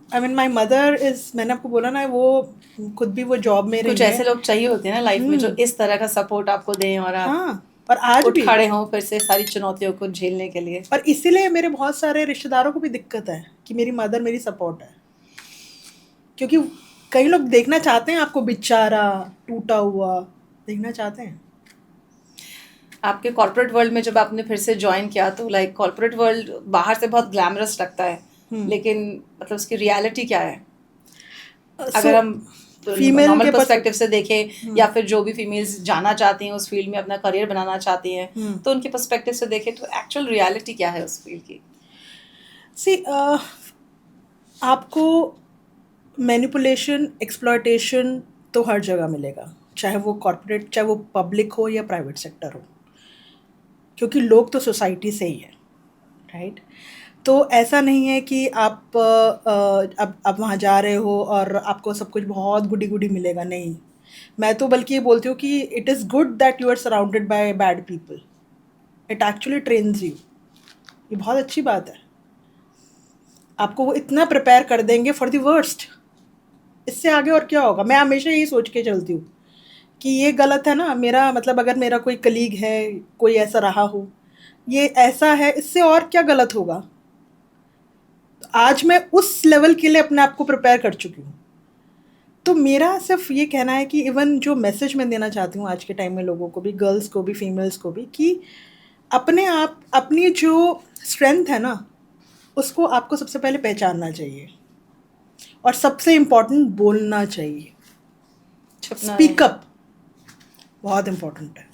I mean my mother is, मैंने आपको बोला ना, वो खुद भी वो जॉब में रही कुछ है। ऐसे लोग चाहिए होते हैं ना लाइफ में जो इस तरह का सपोर्ट आपको दें और आप हाँ, और आज उठ भी खड़े हों फिर से सारी चुनौतियों को झेलने के लिए। और इसीलिए मेरे बहुत सारे रिश्तेदारों को भी दिक्कत है कि मेरी मदर मेरी सपोर्ट है, क्योंकि कई लोग देखना चाहते हैं आपको बेचारा टूटा हुआ, देखना चाहते हैं। आपके कॉर्पोरेट वर्ल्ड में जब आपने फिर से ज्वाइन किया तो लाइक कॉर्पोरेट वर्ल्ड बाहर से बहुत ग्लैमरस लगता है, लेकिन मतलब उसकी रियलिटी क्या है? अगर हम फीमेल नॉर्मल के पर्सपेक्टिव से देखें या फिर जो भी फीमेल्स जाना चाहती हैं उस फील्ड में, अपना करियर बनाना चाहती हैं, तो उनके पर्सपेक्टिव से देखें तो एक्चुअल रियलिटी क्या है उस फील्ड की? सी आपको मैनिपुलेशन, एक्सप्लॉयटेशन तो हर जगह मिलेगा, चाहे वो कॉर्पोरेट, चाहे वो पब्लिक हो या प्राइवेट सेक्टर हो, क्योंकि लोग तो सोसाइटी से ही है, राइट? तो ऐसा नहीं है कि आप अब वहाँ जा रहे हो और आपको सब कुछ बहुत गुडी गुडी मिलेगा, नहीं। मैं तो बल्कि ये बोलती हूँ कि it is good that you are surrounded by bad people, it actually trains you. ये बहुत अच्छी बात है, आपको वो इतना प्रिपेयर कर देंगे फॉर द वर्स्ट, इससे आगे और क्या होगा? मैं हमेशा यही सोच के चलती हूँ कि ये गलत है ना, मेरा मतलब अगर मेरा कोई कलीग है, कोई ऐसा रहा हो, ये ऐसा है, इससे और क्या गलत होगा? आज मैं उस लेवल के लिए अपने आप को प्रिपेयर कर चुकी हूँ। तो मेरा सिर्फ ये कहना है कि इवन जो मैसेज मैं देना चाहती हूँ आज के टाइम में लोगों को भी, गर्ल्स को भी, फीमेल्स को भी, कि अपने आप, अपनी जो स्ट्रेंथ है ना, उसको आपको सबसे पहले पहचानना चाहिए, और सबसे इम्पोर्टेंट बोलना चाहिए। स्पीक अप बहुत इम्पोर्टेंट है।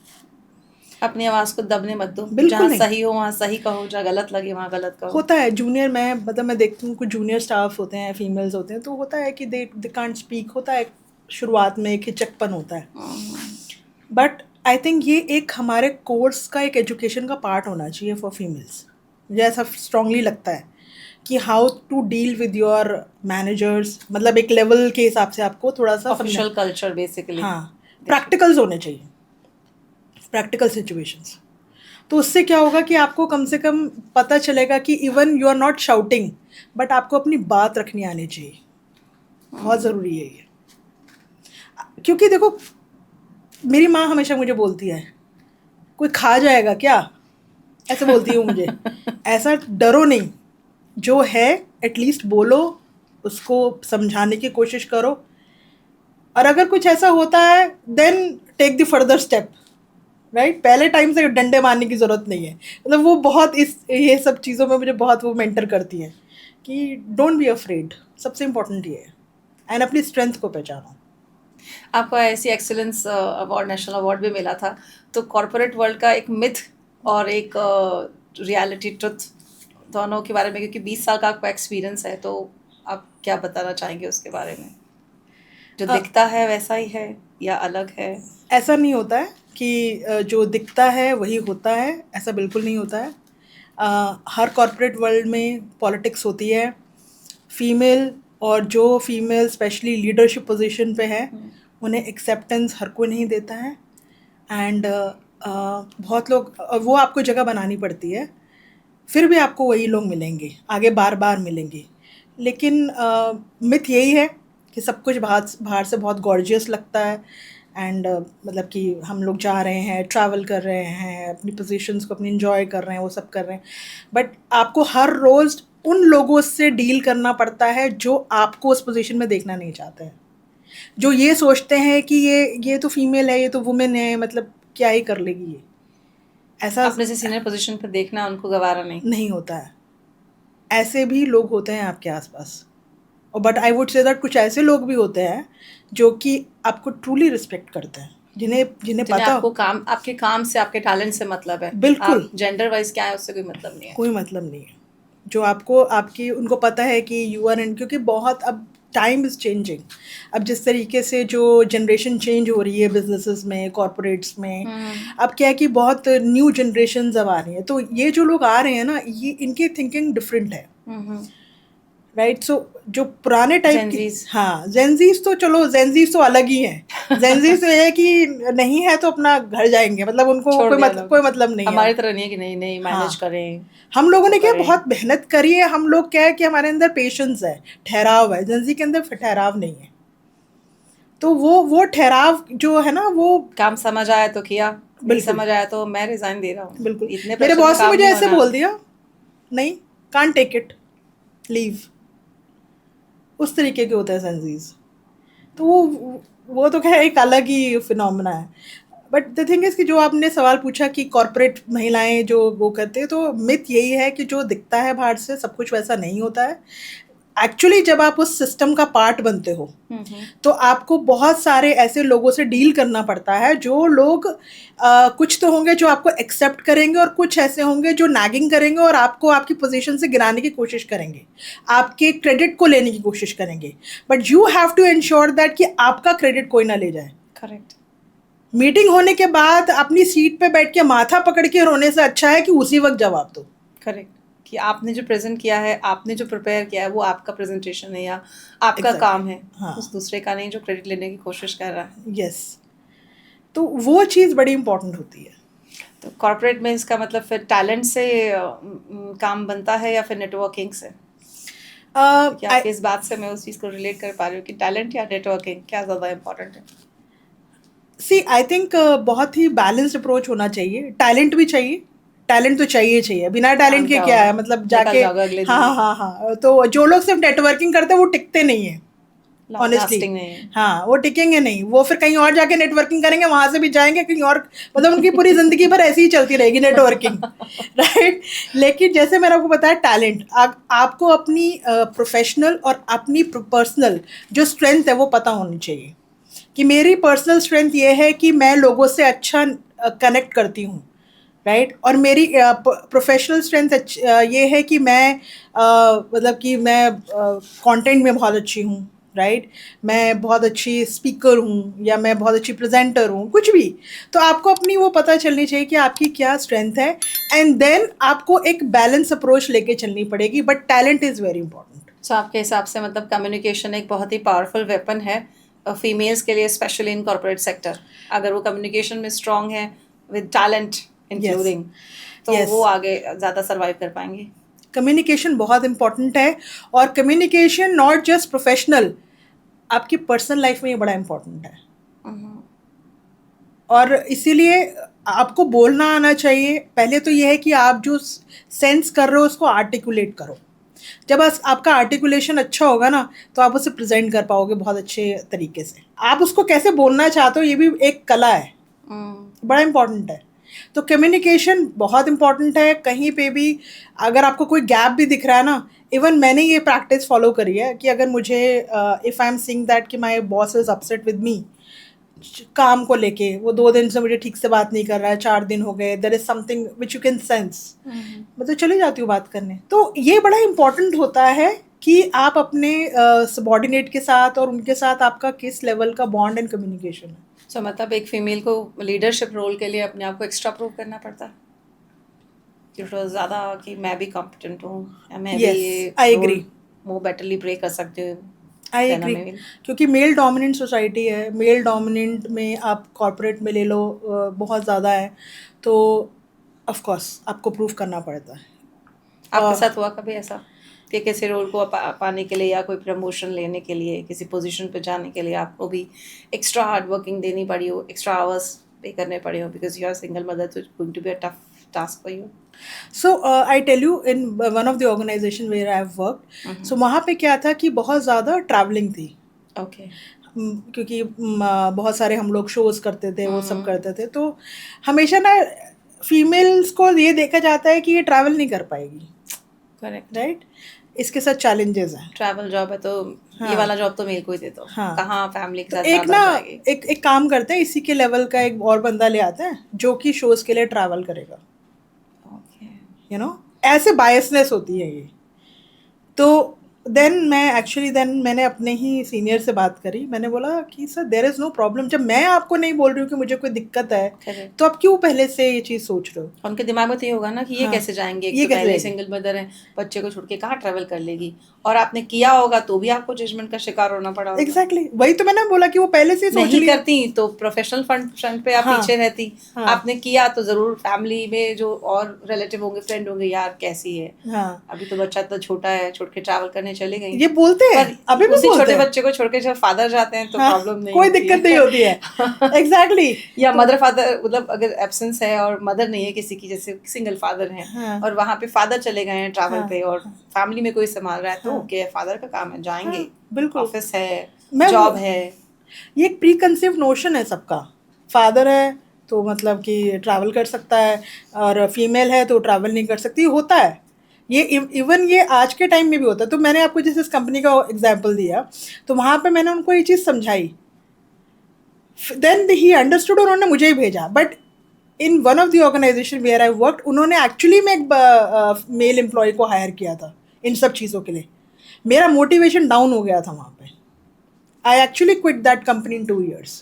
अपनी आवाज को दबने मत दो, बिल्कुल जहाँ नहीं। सही हो वहाँ सही कहो, जहाँ गलत लगे वहाँ गलत कहो। होता है जूनियर, मैं देखती हूँ कुछ जूनियर स्टाफ होते हैं, फीमेल्स होते हैं, तो होता है कि दे कांट स्पीक, होता है, शुरुआत में एक हिचकपन होता है, बट आई थिंक ये एक हमारे कोर्स का, एक एजुकेशन का पार्ट होना चाहिए फॉर फीमेल्स। मुझे ऐसा स्ट्रांगली लगता है कि how to deal with your managers, मतलब एक लेवल के हिसाब से आपको थोड़ा सा ऑफिशियल कल्चर बेसिकली। हाँ, प्रैक्टिकल्स होने चाहिए, प्रैक्टिकल सिचुएशंस। तो उससे क्या होगा कि आपको कम से कम पता चलेगा कि even you are not shouting, but आपको अपनी बात रखनी आनी चाहिए। बहुत ज़रूरी है ये, क्योंकि देखो मेरी माँ हमेशा मुझे बोलती है, कोई खा जाएगा क्या, ऐसे बोलती है मुझे। ऐसा डरो नहीं, जो है एटलीस्ट बोलो, उसको समझाने की कोशिश करो, और अगर कुछ ऐसा होता है then take the further step, right. पहले टाइम से डंडे मारने की ज़रूरत नहीं है। मतलब वो बहुत ये सब चीज़ों में मुझे बहुत वो मेंटर करती हैं कि डोंट बी अफ्रेड, सबसे इम्पोर्टेंट ये है, एंड अपनी स्ट्रेंथ को पहचानो। आपको ऐसी एक्सीलेंस अवार्ड, नेशनल अवार्ड भी मिला था, तो कॉर्पोरेट वर्ल्ड का एक मिथ और एक रियलिटी ट्रुथ दोनों के बारे में, क्योंकि 20 साल का आपका एक्सपीरियंस है, तो आप क्या बताना चाहेंगे उसके बारे में? जो दिखता है वैसा ही है या अलग है? ऐसा नहीं होता है कि जो दिखता है वही होता है, ऐसा बिल्कुल नहीं होता है। हर कॉर्पोरेट वर्ल्ड में पॉलिटिक्स होती है, फीमेल, और जो फीमेल स्पेशली लीडरशिप पोजीशन पे है उन्हें एक्सेप्टेंस हर कोई नहीं देता है, एंड बहुत लोग, वो आपको जगह बनानी पड़ती है, फिर भी आपको वही लोग मिलेंगे आगे, बार बार मिलेंगे। लेकिन मिथ यही है कि सब कुछ बाहर से बहुत गॉर्जियस लगता है, एंड मतलब कि हम लोग जा रहे हैं, ट्रैवल कर रहे हैं, अपनी पोजीशंस को अपनी इंजॉय कर रहे हैं, वो सब कर रहे हैं, बट आपको हर रोज़ उन लोगों से डील करना पड़ता है जो आपको उस पोजीशन में देखना नहीं चाहते हैं, जो ये सोचते हैं कि ये तो फीमेल है, ये तो वुमेन है, मतलब क्या ही कर लेगी ये। ऐसा अपने से सीनियर पोजीशन पर देखना उनको गवारा नहीं होता है। ऐसे भी लोग होते हैं आपके आसपास, और but I would say that कुछ ऐसे लोग भी होते हैं जो कि आपको ट्रूली रिस्पेक्ट करते हैं, जिन्हें पता आपको काम, आपके काम से, आपके टैलेंट से मतलब है। बिल्कुल, जेंडर वाइज क्या है उससे कोई मतलब नहीं है। कोई मतलब नहीं है। जो आपको आपकी उनको पता है कि यू आर इन, क्योंकि बहुत अब टाइम इज़ चेंजिंग। अब जिस तरीके से जो जनरेशन चेंज हो रही है बिजनेसेस में, कॉरपोरेट्स में, अब क्या है कि बहुत न्यू जनरेशन अब आ रही है, तो ये जो लोग आ रहे हैं ना, ये इनकी थिंकिंग डिफरेंट है, राइट। सो जो पुराने टाइप की, हाँ, जेनजीज तो चलो, जेनजीज तो अलग ही हैं। जेनजीज तो ये है कि नहीं है तो अपना घर जाएंगे, मतलब उनको कोई मतलब नहीं है। हमारी तरह नहीं है कि नहीं नहीं मैनेज करें। हम लोगों ने क्या बहुत मेहनत करी है, हम लोग क्या है कि हमारे अंदर पेशेंस है, ठहराव है। जेनजी के अंदर ठहराव नहीं है, तो वो ठहराव जो है ना, वो काम समझ आया तो किया, नहीं समझ आया तो मैं रिजाइन दे रहा हूँ। बिल्कुल, मेरे बॉस ने मुझे ऐसे बोल दिया, नहीं, कांट टेक इट, लीव। उस तरीके के होते हैं जेनजीज। तो वो तो क्या एक अलग ही फिनोमेना है। बट द थिंग इज़ कि जो आपने सवाल पूछा कि कॉर्पोरेट महिलाएं जो वो करते हैं, तो मिथ यही है कि जो दिखता है बाहर से सब कुछ वैसा नहीं होता है। एक्चुअली जब आप उस सिस्टम का पार्ट बनते हो तो आपको बहुत सारे ऐसे लोगों से डील करना पड़ता है, जो लोग कुछ तो होंगे जो आपको एक्सेप्ट करेंगे, और कुछ ऐसे होंगे जो नैगिंग करेंगे और आपको आपकी पोजीशन से गिराने की कोशिश करेंगे, आपके क्रेडिट को लेने की कोशिश करेंगे। But you have to ensure that कि आपका क्रेडिट कोई ना ले जाए। करेक्ट। मीटिंग होने के बाद अपनी सीट पे बैठ के माथा पकड़ के रोने से अच्छा है कि उसी वक्त जवाब दो। करेक्ट, कि आपने जो प्रेजेंट किया है, आपने जो प्रिपेयर किया है, वो आपका प्रेजेंटेशन है या आपका काम है, उस दूसरे का नहीं जो क्रेडिट लेने की कोशिश कर रहा है। यस, तो वो चीज़ बड़ी इंपॉर्टेंट होती है। तो कॉर्पोरेट में इसका मतलब फिर टैलेंट से काम बनता है या फिर नेटवर्किंग से? क्या इस बात से मैं उस चीज़ को रिलेट कर पा रही हूँ कि टैलेंट या नेटवर्किंग क्या ज़्यादा इम्पोर्टेंट है? सी आई थिंक बहुत ही बैलेंस्ड अप्रोच होना चाहिए। टैलेंट भी चाहिए, टैलेंट तो चाहिए, बिना टैलेंट के क्या है, मतलब जाके हाँ, तो जो लोग सिर्फ नेटवर्किंग करते हैं वो टिकते नहीं है, ऑनेस्टली। हाँ, वो टिकेंगे नहीं, वो फिर कहीं और जाके नेटवर्किंग करेंगे, वहां से भी जाएंगे कहीं और, मतलब उनकी पूरी जिंदगी भर ऐसी ही चलती रहेगी नेटवर्किंग, राइट। लेकिन जैसे मैंने आपको बताया, टैलेंट आपको अपनी प्रोफेशनल और अपनी पर्सनल जो स्ट्रेंथ है वो पता होनी चाहिए, कि मेरी पर्सनल स्ट्रेंथ ये है कि मैं लोगों से अच्छा कनेक्ट करती हूँ, राइट। और मेरी प्रोफेशनल स्ट्रेंथ ये है कि मैं मतलब कि मैं कंटेंट में बहुत अच्छी हूँ, राइट, मैं बहुत अच्छी स्पीकर हूँ या मैं बहुत अच्छी प्रेजेंटर हूँ, कुछ भी, तो आपको अपनी वो पता चलनी चाहिए कि आपकी क्या स्ट्रेंथ है, एंड देन आपको एक बैलेंस अप्रोच लेके चलनी पड़ेगी, but talent is very important. So आपके हिसाब से मतलब कम्युनिकेशन एक बहुत ही पावरफुल वेपन है फीमेल्स के लिए, स्पेशली इन कॉर्पोरेट सेक्टर। अगर वो कम्युनिकेशन में स्ट्रांग है विद टैलेंट इंक्लूडिंग, तो Yes. वो आगे ज़्यादा सर्वाइव कर पाएंगे। कम्युनिकेशन बहुत इंपॉर्टेंट है, और कम्युनिकेशन नॉट जस्ट प्रोफेशनल, आपकी पर्सनल लाइफ में ये बड़ा इंपॉर्टेंट है। और इसीलिए आपको बोलना आना चाहिए। पहले तो ये है कि आप जो सेंस कर रहे हो उसको आर्टिकुलेट करो। जब आपका आर्टिकुलेशन अच्छा होगा ना, तो आप उसे प्रेजेंट कर पाओगे बहुत अच्छे तरीके से। आप उसको कैसे बोलना चाहते हो, ये भी एक कला है, बड़ा इंपॉर्टेंट है। तो कम्युनिकेशन बहुत इंपॉर्टेंट है। कहीं पे भी अगर आपको कोई गैप भी दिख रहा है ना, इवन मैंने ये प्रैक्टिस फॉलो करी है कि अगर मुझे if I am seeing that कि my boss is upset with me काम को लेके, वो 2 दिन से मुझे ठीक से बात नहीं कर रहा है, 4 दिन हो गए, there is something which you can sense, मैं तो चली जाती हूँ बात करने। तो ये बड़ा इंपॉर्टेंट होता है कि आप अपने सबॉर्डिनेट के साथ और उनके साथ आपका किस लेवल का बॉन्ड एंड कम्युनिकेशन है। सो मतलब एक फीमेल को लीडरशिप रोल के लिए अपने आप को एक्स्ट्रा प्रूव करना पड़ता है कि थोड़ा ज़्यादा कि मैं भी कॉम्पिटेंट हूँ, या मैं Yes, भी I agree. More betterly play कर सकती हूँ। आई एग्री, क्योंकि मेल डोमिनेंट सोसाइटी है, मेल डोमिनेंट में आप कॉर्पोरेट में ले लो बहुत ज़्यादा है, तो ऑफ कोर्स आपको प्रूव करना पड़ता है। आपके साथ हुआ कभी ऐसा कि किसी रोल को पाने के लिए या कोई प्रमोशन लेने के लिए, किसी पोजीशन पे जाने के लिए आपको भी एक्स्ट्रा हार्ड वर्किंग देनी पड़ी हो, एक्स्ट्रा आवर्स पे करने पड़े हो, because you are single mother, तो it's going to be a tough task for you? So I tell you, in one of the organisation where I have worked, so वहाँ पे क्या था कि बहुत ज़्यादा ट्रैवलिंग थी। ओके। क्योंकि बहुत सारे हम लोग शोज़ करते थे, वो सब करते थे, तो हमेशा ना फीमेल्स को ये देखा जाता है कि ये ट्रैवल नहीं कर पाएगी। करेक्ट, राइट, इसके साथ चैलेंजेस हैं। ट्रैवल जॉब है तो हाँ, ये वाला जॉब तो मेरे को ही दे दो। हाँ, कहाँ फैमिली के तो साथ एक ज़्यादा ना जाएगी। एक काम करते हैं, इसी के लेवल का एक और बंदा ले आते हैं जो कि शोज के लिए ट्रैवल करेगा। ओके, यू नो, ऐसे बायसनेस होती है ये। तो देन मैंने अपने ही सीनियर से बात करी, मैंने बोला कि sir there is no problem, जब मैं आपको नहीं बोल रही हूँ कि मुझे कोई दिक्कत है, Correct. तो आप क्यों पहले से ये चीज़ सोच रहे हो। उनके दिमाग में तो ये होगा ना कि ये हाँ, कैसे जाएंगे, ये एक तो कैसे पहले जाएंगे? सिंगल मदर है, बच्चे को छोड़ के कहाँ ट्रैवल कर लेगी, और आपने किया होगा तो भी आपको जजमेंट का शिकार होना पड़ा होगा। एग्जैक्टली, वही तो मैंने बोला कि वो पहले से ही सोच नहीं लिया। करती तो प्रोफेशनल फ्रंट पे आप हाँ, पीछे रहती। हाँ, आपने किया तो जरूर फैमिली में जो और रिलेटिव होंगे, फ्रेंड होंगे, यार कैसी है, हाँ, अभी तो बच्चा तो छोटा है, छोड़ के ट्रैवल करने चले गई। ये बोलते हैं, पर अभी भी उसी बोलते छोटे हैं। बच्चे को छोड़ के जब फादर जाते हैं तो हाँ, प्रॉब्लम नहीं कोई होती दिक्कत नहीं होती है। एग्जैक्टली। या मदर फादर, मतलब अगर एब्सेंस है और मदर नहीं है किसी की, जैसे सिंगल फादर हैं, हाँ, और वहाँ पे फादर चले गए हैं ट्रैवल हाँ, पे और फैमिली में कोई संभाल रहा है, तो हाँ, ओके, फादर का काम है, जाएंगे, हाँ, बिल्कुल। ऑफिस है, मैं जॉब है। ये एक प्री कंसीव नोशन है सबका, फादर है तो मतलब कि ट्रैवल कर सकता है, और फीमेल है तो ट्रैवल नहीं कर सकती, होता है ये। इवन ये आज के टाइम में भी होता है। तो मैंने आपको जैसे इस कंपनी का एग्जांपल दिया, तो वहाँ पे मैंने उनको ये चीज़ समझाई, देन ही अंडरस्टूड, उन्होंने मुझे ही भेजा। But in one of the organisation where I worked, उन्होंने एक्चुअली में एक मेल एम्प्लॉय को हायर किया था इन सब चीज़ों के लिए। मेरा मोटिवेशन डाउन हो गया था वहाँ पे। I actually quit that company in 2 years,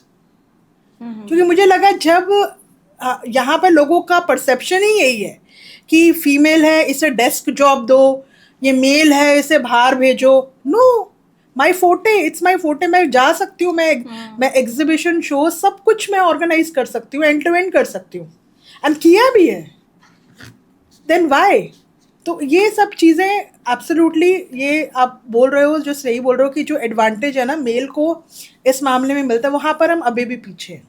क्योंकि मुझे लगा जब यहाँ पर लोगों का परसेप्शन ही यही है कि फीमेल है इसे डेस्क जॉब दो, ये मेल है इसे बाहर भेजो। नो, माई फोटे, इट्स माई फोटे, मैं जा सकती हूँ, मैं एग्जीबिशन शो सब कुछ मैं ऑर्गेनाइज कर सकती हूँ, एंड टू एंड कर सकती हूँ, एंड किया भी है। Then why? तो ये सब चीज़ें एब्सोल्युटली, ये आप बोल रहे हो, जो सही बोल रहे हो कि जो एडवांटेज है ना मेल को इस मामले में मिलता है, वहाँ पर हम अभी भी पीछे हैं।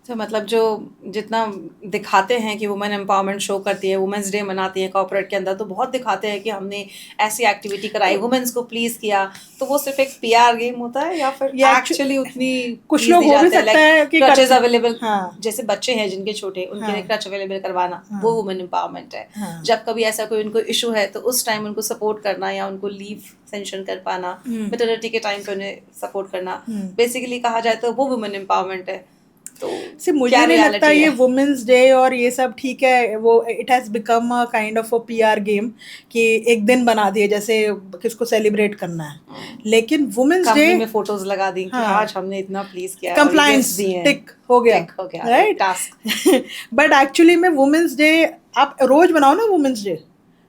तो मतलब जो जितना दिखाते हैं कि वुमेन एम्पावरमेंट शो करती है, वुमेंस डे मनाती है कॉर्पोरेट के अंदर, तो बहुत दिखाते हैं कि हमने ऐसी एक्टिविटी कराई, वुमेन्स को प्लीज किया, तो वो सिर्फ एक पीआर गेम होता है या फिर एक्चुअली उतनी कुछ लोग हो भी सकता है कि क्रचेस अवेलेबल, हाँ, जैसे बच्चे हैं जिनके छोटे, उनके लिए क्रच अवेलेबल करवाना, हाँ, वो वुमेन एम्पावरमेंट है। हाँ, जब कभी ऐसा कोई उनको इशू है तो उस टाइम उनको सपोर्ट करना, या उनको लीव सेंशन कर पाना, मैटरनिटी के टाइम पे उन्हें सपोर्ट करना, बेसिकली कहा जाए तो वो वुमेन एम्पावरमेंट है। तो सी मुझे क्या नहीं लगता reality ये है? वुमेन्स डे और ये सब ठीक है, वो it has become a kind of a PR game कि एक दिन बना दिए जैसे किसको सेलिब्रेट करना है, लेकिन वुमेन्स डे कंपनी में फोटोज लगा दी कि हाँ आज हमने इतना प्लीज किया और ये गिफ्ट्स कंप्लायंस दिए हैं, टिक हो गया, टिक हो गया, राइट टास्क। बट एक्चुअली में वुमेन्स डे आप रोज बनाओ ना वुमेन्स डे,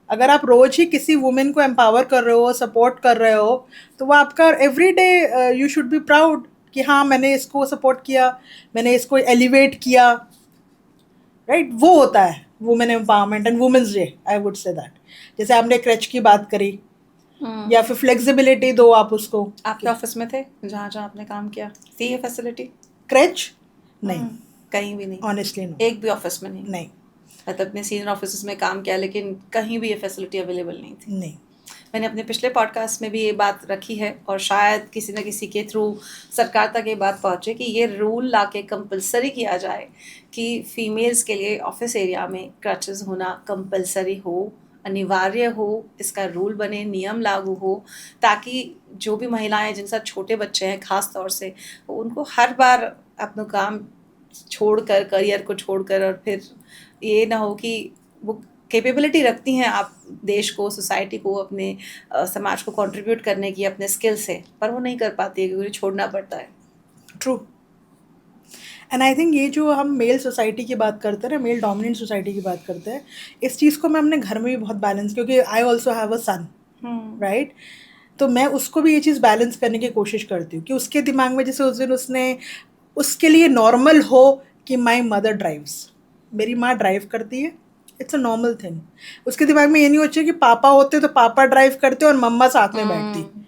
अगर आप रोज ही किसी वुमेन को एम्पावर कर रहे हो, सपोर्ट कर रहे हो, तो वो आपका every day you should be proud कि हाँ मैंने इसको सपोर्ट किया, मैंने इसको एलिवेट किया, राइट वो होता है women empowerment and women's day, I would say that. जैसे आपने क्रच की बात करी या फिर फ्लेक्सिबिलिटी दो आप उसको। आपके ऑफिस में थे जहाँ जहाँ आपने काम किया, थी ये फैसिलिटी? क्रच नहीं, कहीं भी नहीं? ऑनेस्टली नो, एक भी ऑफिस में नहीं? नहीं मतलब अपने सीनियर ऑफिस में काम किया लेकिन कहीं भी ये फैसिलिटी अवेलेबल नहीं थी? नहीं। मैंने अपने पिछले पॉडकास्ट में भी ये बात रखी है और शायद किसी न किसी के थ्रू सरकार तक ये बात पहुँचे कि ये रूल लाके कंपलसरी किया जाए कि फीमेल्स के लिए ऑफिस एरिया में क्रचेस होना कंपलसरी हो, अनिवार्य हो, इसका रूल बने, नियम लागू हो, ताकि जो भी महिलाएं जिनके साथ छोटे बच्चे हैं खास तौर से, उनको हर बार अपना काम छोड़कर, करियर को छोड़कर, और फिर ये ना हो कि वो कैपेबिलिटी रखती हैं आप देश को, सोसाइटी को, अपने समाज को कंट्रीब्यूट करने की अपने स्किल से, पर वो नहीं कर पाती है क्योंकि छोड़ना पड़ता है। ट्रू। एंड आई थिंक ये जो हम मेल सोसाइटी की बात करते हैं ना, मेल डोमिनेंट सोसाइटी की बात करते हैं, इस चीज़ को मैं अपने घर में भी बहुत बैलेंस, क्योंकि I also have a son, right, तो मैं उसको भी ये चीज़ बैलेंस करने की कोशिश करती हूँ कि उसके दिमाग में जैसे उस दिन उसने उसके लिए नॉर्मल हो कि माई मदर ड्राइव्स, मेरी माँ ड्राइव करती है, इट्स अ नॉर्मल थिंग। उसके दिमाग में ये नहीं होता कि पापा होते तो पापा ड्राइव करते और मम्मा साथ में बैठती।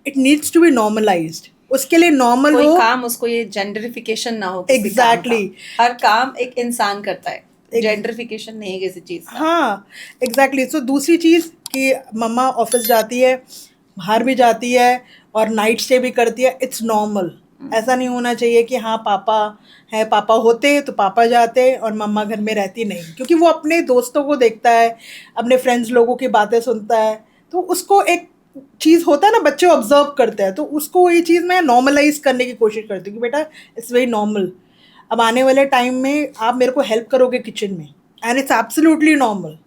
It needs to be normalized, उसके लिए नॉर्मल कोई हो। काम उसको ये जेंडरिफिकेशन ना हो किसी Exactly. काम का। हर काम एक इंसान करता है, जेंडरिफिकेशन नहीं है किसी चीज का। हाँ एग्जैक्टली। सो दूसरी चीज़ कि मम्मा ऑफिस जाती है, बाहर भी जाती है और नाइट स्टे भी करती है, इट्स नॉर्मल। ऐसा नहीं होना चाहिए कि हाँ पापा है, पापा होते तो पापा जाते और मम्मा घर में रहती, नहीं, क्योंकि वो अपने दोस्तों को देखता है, अपने फ्रेंड्स लोगों की बातें सुनता है, तो उसको एक चीज़ होता है ना, बच्चे ऑब्जर्व करते हैं, तो उसको ये चीज़ मैं नॉर्मलाइज करने की कोशिश करती हूँ कि बेटा इट्स वेरी नॉर्मल, अब आने वाले टाइम में आप मेरे को हेल्प करोगे किचन में, एंड इट्स एब्सोल्युटली नॉर्मल।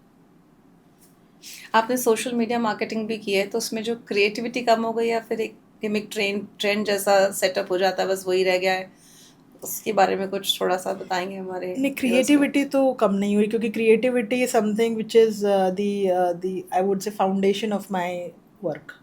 आपने सोशल मीडिया मार्केटिंग भी की है, तो उसमें जो क्रिएटिविटी कम हो गई या फिर एक गिमिक ट्रेंड जैसा सेटअप हो जाता है, बस वही रह गया है, उसके बारे में कुछ थोड़ा सा बताएंगे हमारे नहीं, क्रिएटिविटी तो कम नहीं हुई, क्योंकि creativity is something which is the I would से फाउंडेशन ऑफ माई वर्क।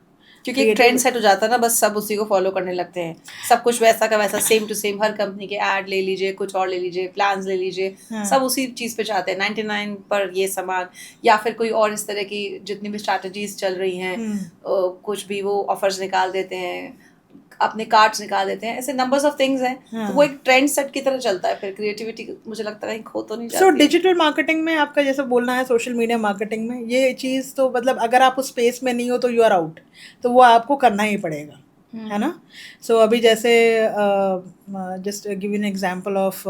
क्योंकि एक ट्रेंड सेट हो जाता है ना, बस सब उसी को फॉलो करने लगते हैं, सब कुछ वैसा का वैसा, सेम टू सेम, हर कंपनी के ऐड ले लीजिए, कुछ और ले लीजिए, प्लान्स ले लीजिए, सब उसी चीज़ पे चाहते हैं, 99 पर ये सामान, या फिर कोई और इस तरह की जितनी भी स्ट्रैटेजीज चल रही हैं, कुछ भी वो ऑफर्स निकाल देते हैं, अपने कार्ड्स निकाल देते हैं, ऐसे नंबर्स ऑफ थिंग्स हैं, तो वो एक ट्रेंड सेट की तरह चलता है, फिर क्रिएटिविटी मुझे लगता है कहीं खो तो नहीं जाती। सो डिजिटल मार्केटिंग में आपका जैसा बोलना है, सोशल मीडिया मार्केटिंग में ये चीज़ तो मतलब अगर आप उस स्पेस में नहीं हो तो यू आर आउट, तो वो आपको करना ही पड़ेगा, है ना। सो अभी जैसे just give an example of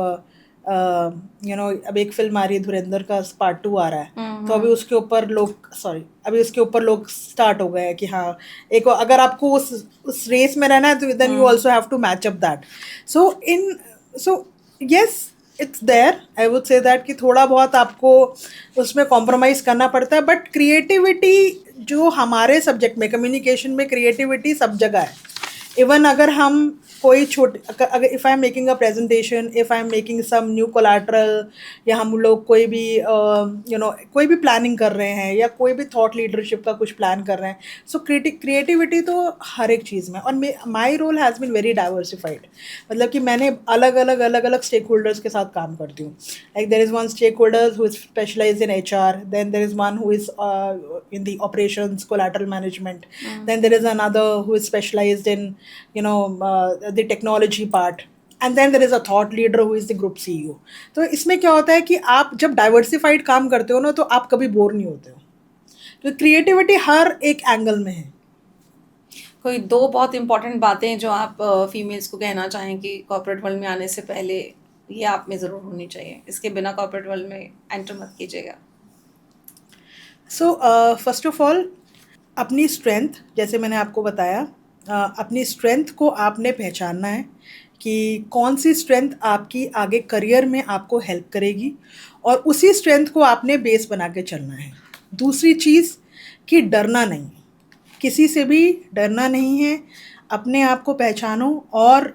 you know, अब एक फिल्म आ रही है धुरंधर का पार्ट 2 आ रहा है, तो अभी उसके ऊपर लोग अभी उसके ऊपर लोग स्टार्ट हो गए हैं कि हाँ एक, अगर आपको उस रेस में रहना है तो then you also have to match up that. So yes it's there, I would say that कि थोड़ा बहुत आपको उसमें कॉम्प्रोमाइज़ करना पड़ता है, बट क्रिएटिविटी जो हमारे सब्जेक्ट में, कम्युनिकेशन में क्रिएटिविटी सब जगह है। इवन अगर हम कोई अगर if I am making a presentation, if I am making some new collateral, या हम लोग कोई भी यू नो कोई भी प्लानिंग कर रहे हैं या कोई भी थॉट लीडरशिप का कुछ प्लान कर रहे हैं, सो क्रिएटिविटी तो हर एक चीज़ में। और my role has been very diversified, मतलब कि मैंने अलग अलग स्टेक होल्डर्स के साथ काम करती हूँ। Like there is one stakeholder who is specialized in HR, then there is one who is in the operations collateral management, then there is another who is specialized in you know the technology part, and then there is a thought leader who is the group CEO. तो इसमें क्या होता है कि आप जब डाइवर्सिफाइड काम करते हो ना, तो आप कभी बोर नहीं होते हो, तो क्रिएटिविटी हर एक एंगल में है। कोई दो बहुत इंपॉर्टेंट बातें जो आप फीमेल्स को कहना चाहें कि कॉर्पोरेट वर्ल्ड में आने से पहले ये आप में ज़रूर होनी चाहिए, इसके बिना कॉर्पोरेट वर्ल्ड में एंटर मत कीजिएगा? सो फर्स्ट ऑफ ऑल अपनी स्ट्रेंथ, जैसे मैंने आपको बताया, अपनी स्ट्रेंथ को आपने पहचानना है कि कौन सी स्ट्रेंथ आपकी आगे करियर में आपको हेल्प करेगी और उसी स्ट्रेंथ को आपने बेस बना के चलना है। दूसरी चीज़ कि डरना नहीं, किसी से भी डरना नहीं है, अपने आप को पहचानो और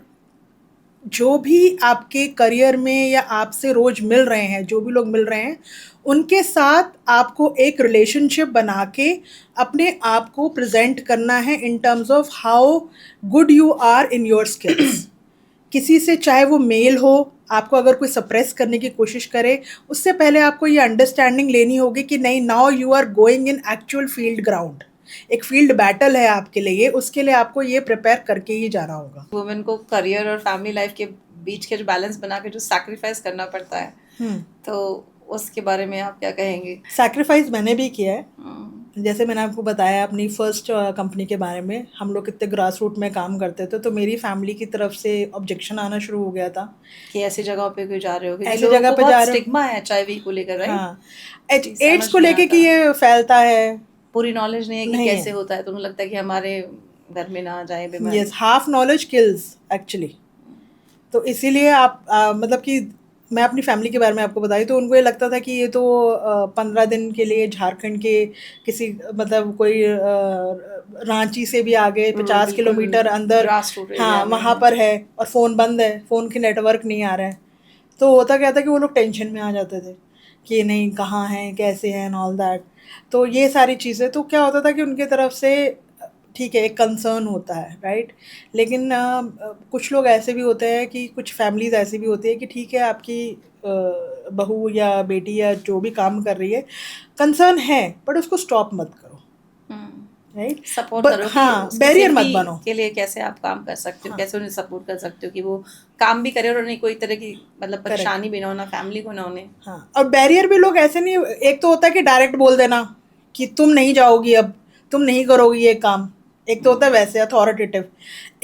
जो भी आपके करियर में या आपसे रोज़ मिल रहे हैं, जो भी लोग मिल रहे हैं, उनके साथ आपको एक रिलेशनशिप बना के अपने आप को प्रेजेंट करना है in terms of how good you are in your skills. किसी से, चाहे वो मेल हो, आपको अगर कोई सप्रेस करने की कोशिश करे, उससे पहले आपको ये अंडरस्टैंडिंग लेनी होगी कि नहीं, now you are going in actual field ground, एक फील्ड बैटल है आपके लिए, उसके लिए आपको ये प्रिपेयर करके ही जाना होगा। वुमेन को करियर और फैमिली लाइफ के बीच के जो बैलेंस बना के जो सैक्रिफाइस करना पड़ता है, तो उसके बारे में आप क्या कहेंगे? सैक्रिफाइस मैंने भी किया है। जैसे मैंने आपको बताया अपनी फर्स्ट कंपनी के बारे में, हम लोग कितने ग्रास रूट में काम करते थे, तो मेरी फैमिली की तरफ से ऑब्जेक्शन आना शुरू हो गया था कि ऐसी जगह पे क्यों जा रहे हो, ऐसी जगह पे जा रहे हो, स्टिग्मा है एचआईवी को लेकर, राइट? हाँ, एड्स को लेके कि ये फैलता है, पूरी नॉलेज नहीं है कि कैसे होता है, तो मुझे लगता है कि हमारे घर में ना जाए बीमारी। Yes, half knowledge kills actually. तो इसीलिए आप मतलब कि मैं अपनी फैमिली के बारे में आपको बताई, तो उनको ये लगता था कि ये तो 15 दिन के लिए झारखंड के किसी, मतलब कोई रांची से भी आगे 50 किलोमीटर अंदर, हाँ, वहाँ पर है और फ़ोन बंद है, फ़ोन की नेटवर्क नहीं आ रहा है। तो होता क्या था कि वो लोग टेंशन में आ जाते थे कि नहीं, कहाँ हैं, कैसे हैं, एंड ऑल दैट। तो ये सारी चीज़ें, तो क्या होता था कि उनकी तरफ से ठीक है, एक कंसर्न होता है, राइट। लेकिन कुछ लोग ऐसे भी होते हैं कि कुछ फैमिलीज़ ऐसी भी होती है कि ठीक है, आपकी बहू या बेटी या जो भी काम कर रही है, कंसर्न है, बट उसको स्टॉप मत करो, राइट, सपोर्ट करो। हाँ, बैरियर मत बनो। के लिए कैसे आप काम कर सकते हो, कैसे उन्हें सपोर्ट कर सकते हो कि वो काम भी करे और उन्हें कोई तरह की मतलब परेशानी भी ना हो, ना फैमिली को ना होने। हाँ, और बैरियर भी लोग ऐसे नहीं, एक तो होता है कि डायरेक्ट बोल देना कि तुम नहीं जाओगी, अब तुम नहीं करोगी ये काम, एक तो होता है वैसे अथॉरिटेटिव,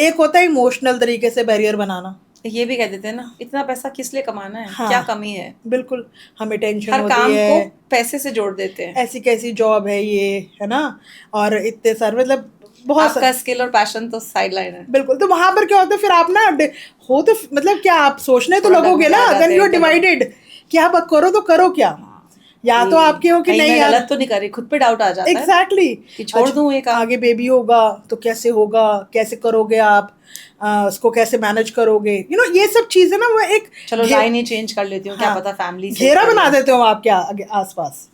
एक होता है इमोशनल तरीके से बैरियर बनाना। ये भी कह देते हैं ना, इतना पैसा किस लिए कमाना है, हाँ, क्या कमी है। बिल्कुल, हमें टेंशन हर होती काम है, को पैसे से जोड़ देते हैं, ऐसी कैसी जॉब है ये, है ना, और इतने सारे, मतलब बहुत आपका स्किल और पैशन तो साइड लाइन है। बिल्कुल। तो वहां पर क्या होता है, फिर आप ना हो तो मतलब क्या, आप सोचने तो लगोगे ना, देन यू आर डिवाइडेड कि आप करो तो करो क्या, या तो आपके हो कि नहीं यार, गलत तो नहीं करी, खुद पे डाउट आ जाता है एग्जैक्टली कि छोड़ दूं ये काम, आगे बेबी होगा तो कैसे होगा, कैसे करोगे आप, उसको कैसे मैनेज करोगे, यू नो, ये सब चीजें ना, वो एक चलो लाइन ही चेंज कर लेती हूँ, क्या पता फैमिली से घेरा बना देते हो आप क्या आसपास,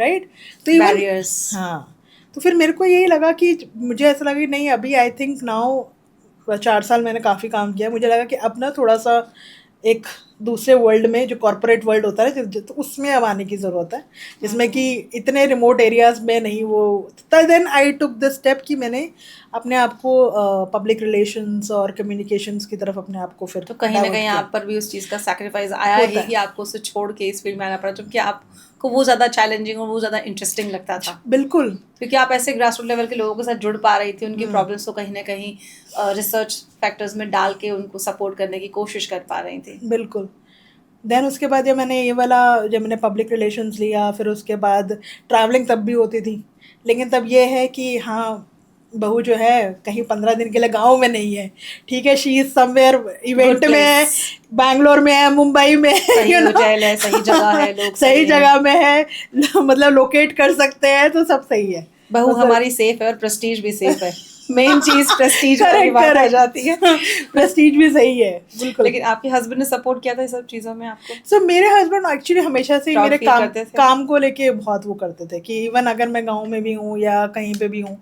राइट। तो बैरियर्स, हाँ, तो फिर मेरे को यही लगा कि मुझे ऐसा लगा कि नहीं, अभी आई थिंक नाउ 4 साल मैंने काफ़ी काम किया, मुझे लगा कि अब ना थोड़ा सा एक दूसरे वर्ल्ड में, जो कॉर्पोरेट वर्ल्ड होता है, तो उसमें अब आने की ज़रूरत है, जिसमें कि इतने रिमोट एरियाज़ में नहीं वो। Then I took the step कि मैंने अपने आप को पब्लिक रिलेशंस और कम्युनिकेशंस की तरफ अपने आप को फिर, तो कहीं ना कहीं आप पर भी उस चीज़ का सैक्रिफाइस आया है कि आपको उसे छोड़ के इस फील्ड में आना पड़ा, क्योंकि आपको वो ज़्यादा चैलेंजिंग और वो ज़्यादा इंटरेस्टिंग लगता था। बिल्कुल, क्योंकि आप ऐसे ग्रास रूट लेवल के लोगों के साथ जुड़ पा रही थी, उनकी प्रॉब्लम्स को कहीं ना कहीं रिसर्च फैक्टर्स में डाल के उनको सपोर्ट करने की कोशिश कर पा रही थी। बिल्कुल। देन उसके बाद जब मैंने पब्लिक रिलेशंस लिया, फिर उसके बाद ट्रैवलिंग तब भी होती थी, लेकिन तब ये है कि हाँ, बहू जो है कहीं 15 दिन के लिए गांव में नहीं है, ठीक है, शी इज समवेयर इवेंट में है, बैंगलोर में है, मुंबई में है, सही होटल है, सही जगह है, लोग सही जगह में है, मतलब लोकेट कर सकते हैं, तो सब सही है, बहू हमारी सेफ है और प्रेस्टीज भी सेफ है। मेन चीज प्रेस्टीज की बात आ जाती है। प्रेस्टीज भी सही है, बिल्कुल। लेकिन आपके हस्बैंड ने सपोर्ट किया था ये सब चीजों में आपको? सो मेरे हस्बैंड एक्चुअली हमेशा से मेरे काम को लेके बहुत वो करते थे कि इवन अगर मैं गांव में भी हूँ या कहीं पे भी हूँ,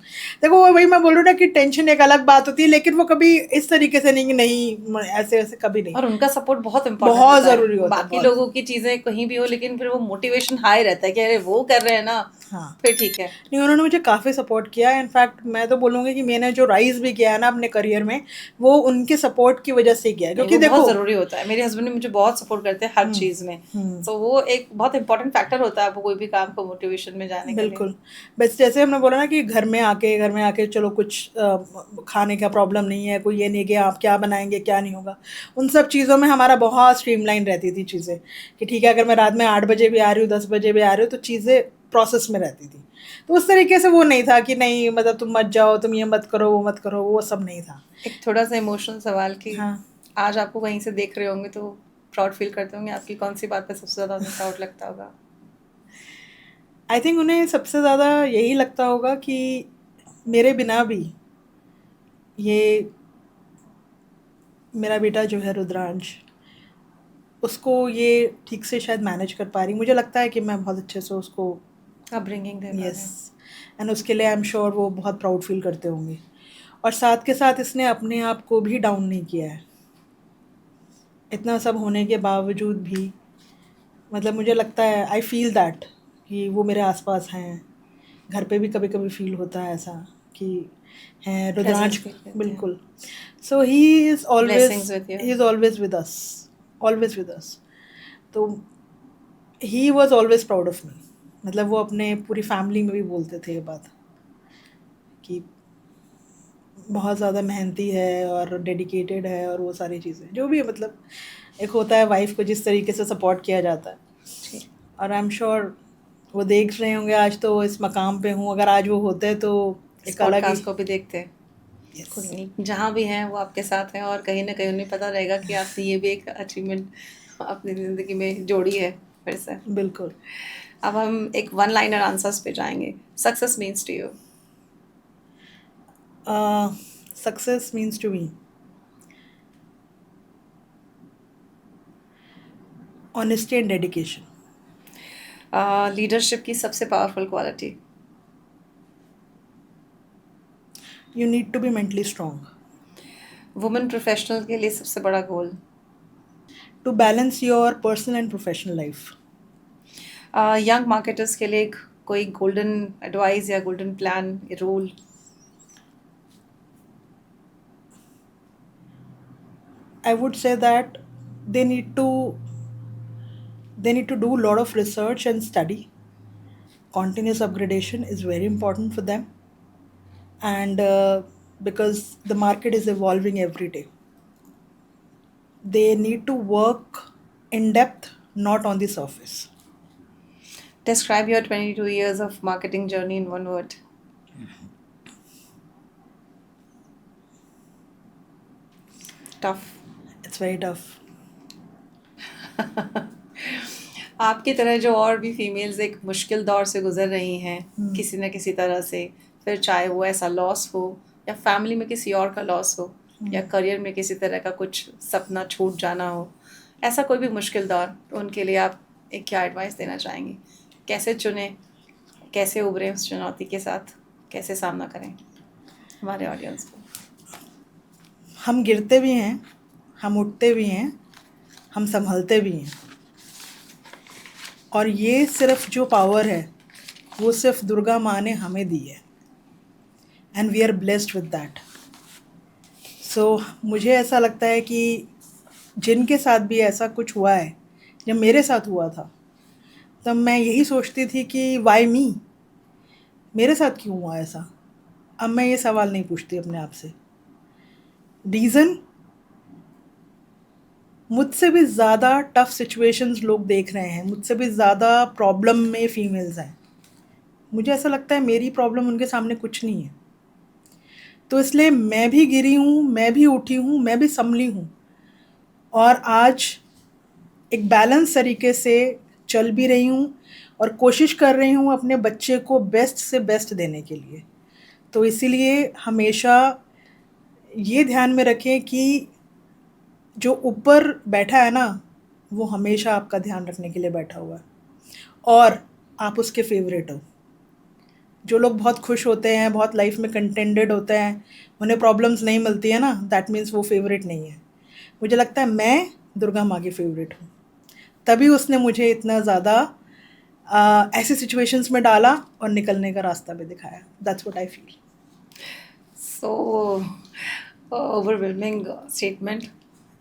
देखो वही मैं बोल रही हूँ ना कि टेंशन एक अलग बात होती है, लेकिन वो कभी इस तरीके से नहीं, ऐसे ऐसे कभी नहीं। और उनका सपोर्ट बहुत इम्पोर्टेंट, बहुत जरूरी होता है। बाकी लोगों की चीजें कहीं भी हो, लेकिन फिर वो मोटिवेशन हाई रहता है कि अरे वो कर रहे हैं ना, हाँ, फिर ठीक है। नहीं, उन्होंने मुझे काफ़ी सपोर्ट किया। इनफैक्ट मैं तो बोलूँगी कि मैंने जो राइज भी किया है ना अपने करियर में, वो उनके सपोर्ट की वजह से किया है, क्योंकि देखो बहुत जरूरी होता है। मेरे हस्बैंड ने मुझे बहुत सपोर्ट करते हैं हर चीज में, तो वो एक बहुत इंपॉर्टेंट फैक्टर होता है आपको कोई भी काम को मोटिवेशन में जाने के लिए। बिल्कुल। बस जैसे हमने बोला ना कि घर में आके चलो कुछ खाने का प्रॉब्लम नहीं है, कोई ये नहीं कि आप क्या बनाएंगे क्या नहीं होगा, उन सब चीज़ों में हमारा बहुत स्ट्रीमलाइन रहती थी चीज़ें, कि ठीक है अगर मैं रात में 8 बजे भी आ रही हूँ, 10 बजे भी आ रही हूँ, तो चीज़ें प्रोसेस में रहती थी। तो उस तरीके से वो नहीं था कि नहीं मतलब तुम मत जाओ, तुम ये मत करो, वो मत करो, वो सब नहीं था। एक थोड़ा सा इमोशनल सवाल की, हाँ, आज आपको कहीं से देख रहे होंगे तो प्राउड फील करते होंगे, आपकी कौन सी बात पे सबसे ज़्यादा उन्हें प्राउड लगता होगा? आई थिंक उन्हें सबसे ज़्यादा यही लगता होगा कि मेरे बिना भी ये मेरा बेटा जो है रुद्रांश, उसको ये ठीक से शायद मैनेज कर पा रही। मुझे लगता है कि मैं बहुत अच्छे से उसको अपब्रिंगिंग दे पा रहे यस हैं। एंड उसके लिए आई एम श्योर वो बहुत प्राउड फील करते होंगे। और साथ के साथ इसने अपने आप को भी डाउन नहीं किया है, इतना सब होने के बावजूद भी। मतलब मुझे लगता है आई फील दैट कि वो मेरे आसपास हैं। घर पे भी कभी कभी फील होता है ऐसा कि हैं रुद्रांश। प्रेजेंस फील करते हैं, बिल्कुल। So he is blessings always with you. He is always with us, always with us. तो he was always proud of me. मतलब वो अपने पूरी फैमिली में भी बोलते थे ये बात कि बहुत ज़्यादा मेहनती है और डेडिकेटेड है और वो सारी चीज़ें जो भी है। मतलब एक होता है वाइफ को जिस तरीके से सपोर्ट किया जाता है, जी। और आई एम श्योर वो देख रहे होंगे। आज तो इस मकाम पे हूँ, अगर आज वो होते तो इस एक अलग ही पॉडकास्ट को भी देखते हैं। कोई यस नहीं, जहाँ भी हैं वो आपके साथ हैं और कहीं ना कहीं उन्हें पता रहेगा कि आपने ये भी एक अचीवमेंट अपनी ज़िंदगी में जोड़ी है फिर से। बिल्कुल। अब हम एक वन लाइनर आंसर्स पे जाएंगे। Success means to you? Success means to me honesty and dedication. Leadership की सबसे powerful quality? You need to be mentally strong women professional के लिए सबसे बड़ा goal? To balance your personal and professional life. Young marketers के लिए कोई गोल्डन एडवाइस या golden plan, rule? I would say that they need to do a lot of research and study. Continuous upgradation is very important for them, and because the market is evolving every day, they need to work in depth, not on the surface. Describe your 22 years of marketing journey in one word. Tough. It's very tough. आपकी तरह जो और भी फीमेल्स एक मुश्किल दौर से गुजर रही हैं किसी न किसी तरह से, फिर चाहे वो ऐसा लॉस हो या फैमिली में किसी और का लॉस हो या करियर में किसी तरह का कुछ सपना छूट जाना हो, ऐसा कोई भी मुश्किल दौर, तो उनके लिए आप एक क्या एडवाइस देना चाहेंगे? कैसे चुने, कैसे उभरें उस चुनौती के साथ, कैसे सामना करें हमारे ऑडियंस को? हम गिरते भी हैं, हम उठते भी हैं, हम संभलते भी हैं, और ये सिर्फ जो पावर है वो सिर्फ दुर्गा माँ ने हमें दी है, and we are blessed with that. So मुझे ऐसा लगता है कि जिनके साथ भी ऐसा कुछ हुआ है, जब मेरे साथ हुआ था तब मैं यही सोचती थी कि वाई मी, मेरे साथ क्यों हुआ ऐसा। अब मैं ये सवाल नहीं पूछती अपने आप से। रीज़न, मुझसे भी ज़्यादा टफ सिचुएशंस लोग देख रहे हैं, मुझसे भी ज़्यादा प्रॉब्लम में फीमेल्स हैं। मुझे ऐसा लगता है मेरी प्रॉब्लम उनके सामने कुछ नहीं है। तो इसलिए मैं भी गिरी हूँ, मैं भी उठी हूँ, मैं भी संभली हूँ, और आज एक बैलेंस तरीके से चल भी रही हूँ और कोशिश कर रही हूँ अपने बच्चे को बेस्ट से बेस्ट देने के लिए। तो इसीलिए हमेशा ये ध्यान में रखें कि जो ऊपर बैठा है ना, वो हमेशा आपका ध्यान रखने के लिए बैठा हुआ है, और आप उसके फेवरेट हो। जो लोग बहुत खुश होते हैं, बहुत लाइफ में कंटेंटेड होते हैं, उन्हें प्रॉब्लम्स नहीं मिलती है ना, दैट मीन्स वो फेवरेट नहीं है। मुझे लगता है मैं दुर्गा माँ की फेवरेट हूँ, तभी उसने मुझे इतना ज़्यादा ऐसे सिचुएशंस में डाला और निकलने का रास्ता भी दिखाया। That's what I feel. So overwhelming statement.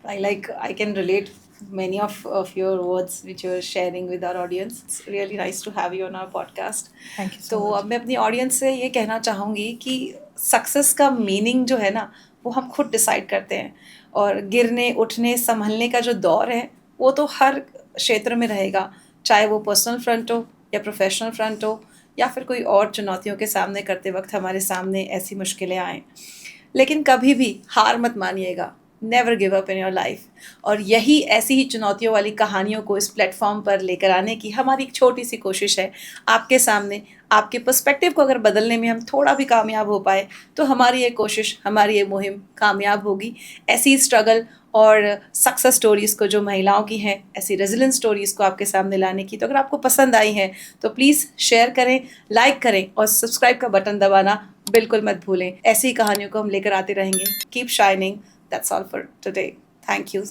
I can relate many of your words which you're sharing with our audience. It's really nice to have you on our podcast. Thank you so तो मच। अब मैं अपनी ऑडियंस से ये कहना चाहूँगी कि सक्सेस का मीनिंग जो है ना, वो हम खुद डिसाइड करते हैं, और गिरने उठने संभलने का जो दौर है वो तो हर क्षेत्र में रहेगा, चाहे वो पर्सनल फ्रंट हो या प्रोफेशनल फ्रंट हो या फिर कोई और चुनौतियों के सामने करते वक्त हमारे सामने ऐसी मुश्किलें आएँ। लेकिन कभी भी हार मत मानिएगा, never give up in your life. और यही ऐसी ही चुनौतियों वाली कहानियों को इस प्लेटफॉर्म पर लेकर आने की हमारी एक छोटी सी कोशिश है आपके सामने। आपके पर्सपेक्टिव को अगर बदलने में हम थोड़ा भी कामयाब हो पाए तो हमारी ये कोशिश, हमारी ये मुहिम कामयाब होगी। ऐसी स्ट्रगल और सक्सेस स्टोरीज़ को जो महिलाओं की हैं, ऐसी रेजिलेंट स्टोरीज़ को आपके सामने लाने की, तो अगर आपको पसंद आई है तो प्लीज़ शेयर करें, लाइक करें और सब्सक्राइब का बटन दबाना बिल्कुल मत भूलें। ऐसी कहानियों को हम लेकर आते रहेंगे। Keep shining. That's all for today. Thank you.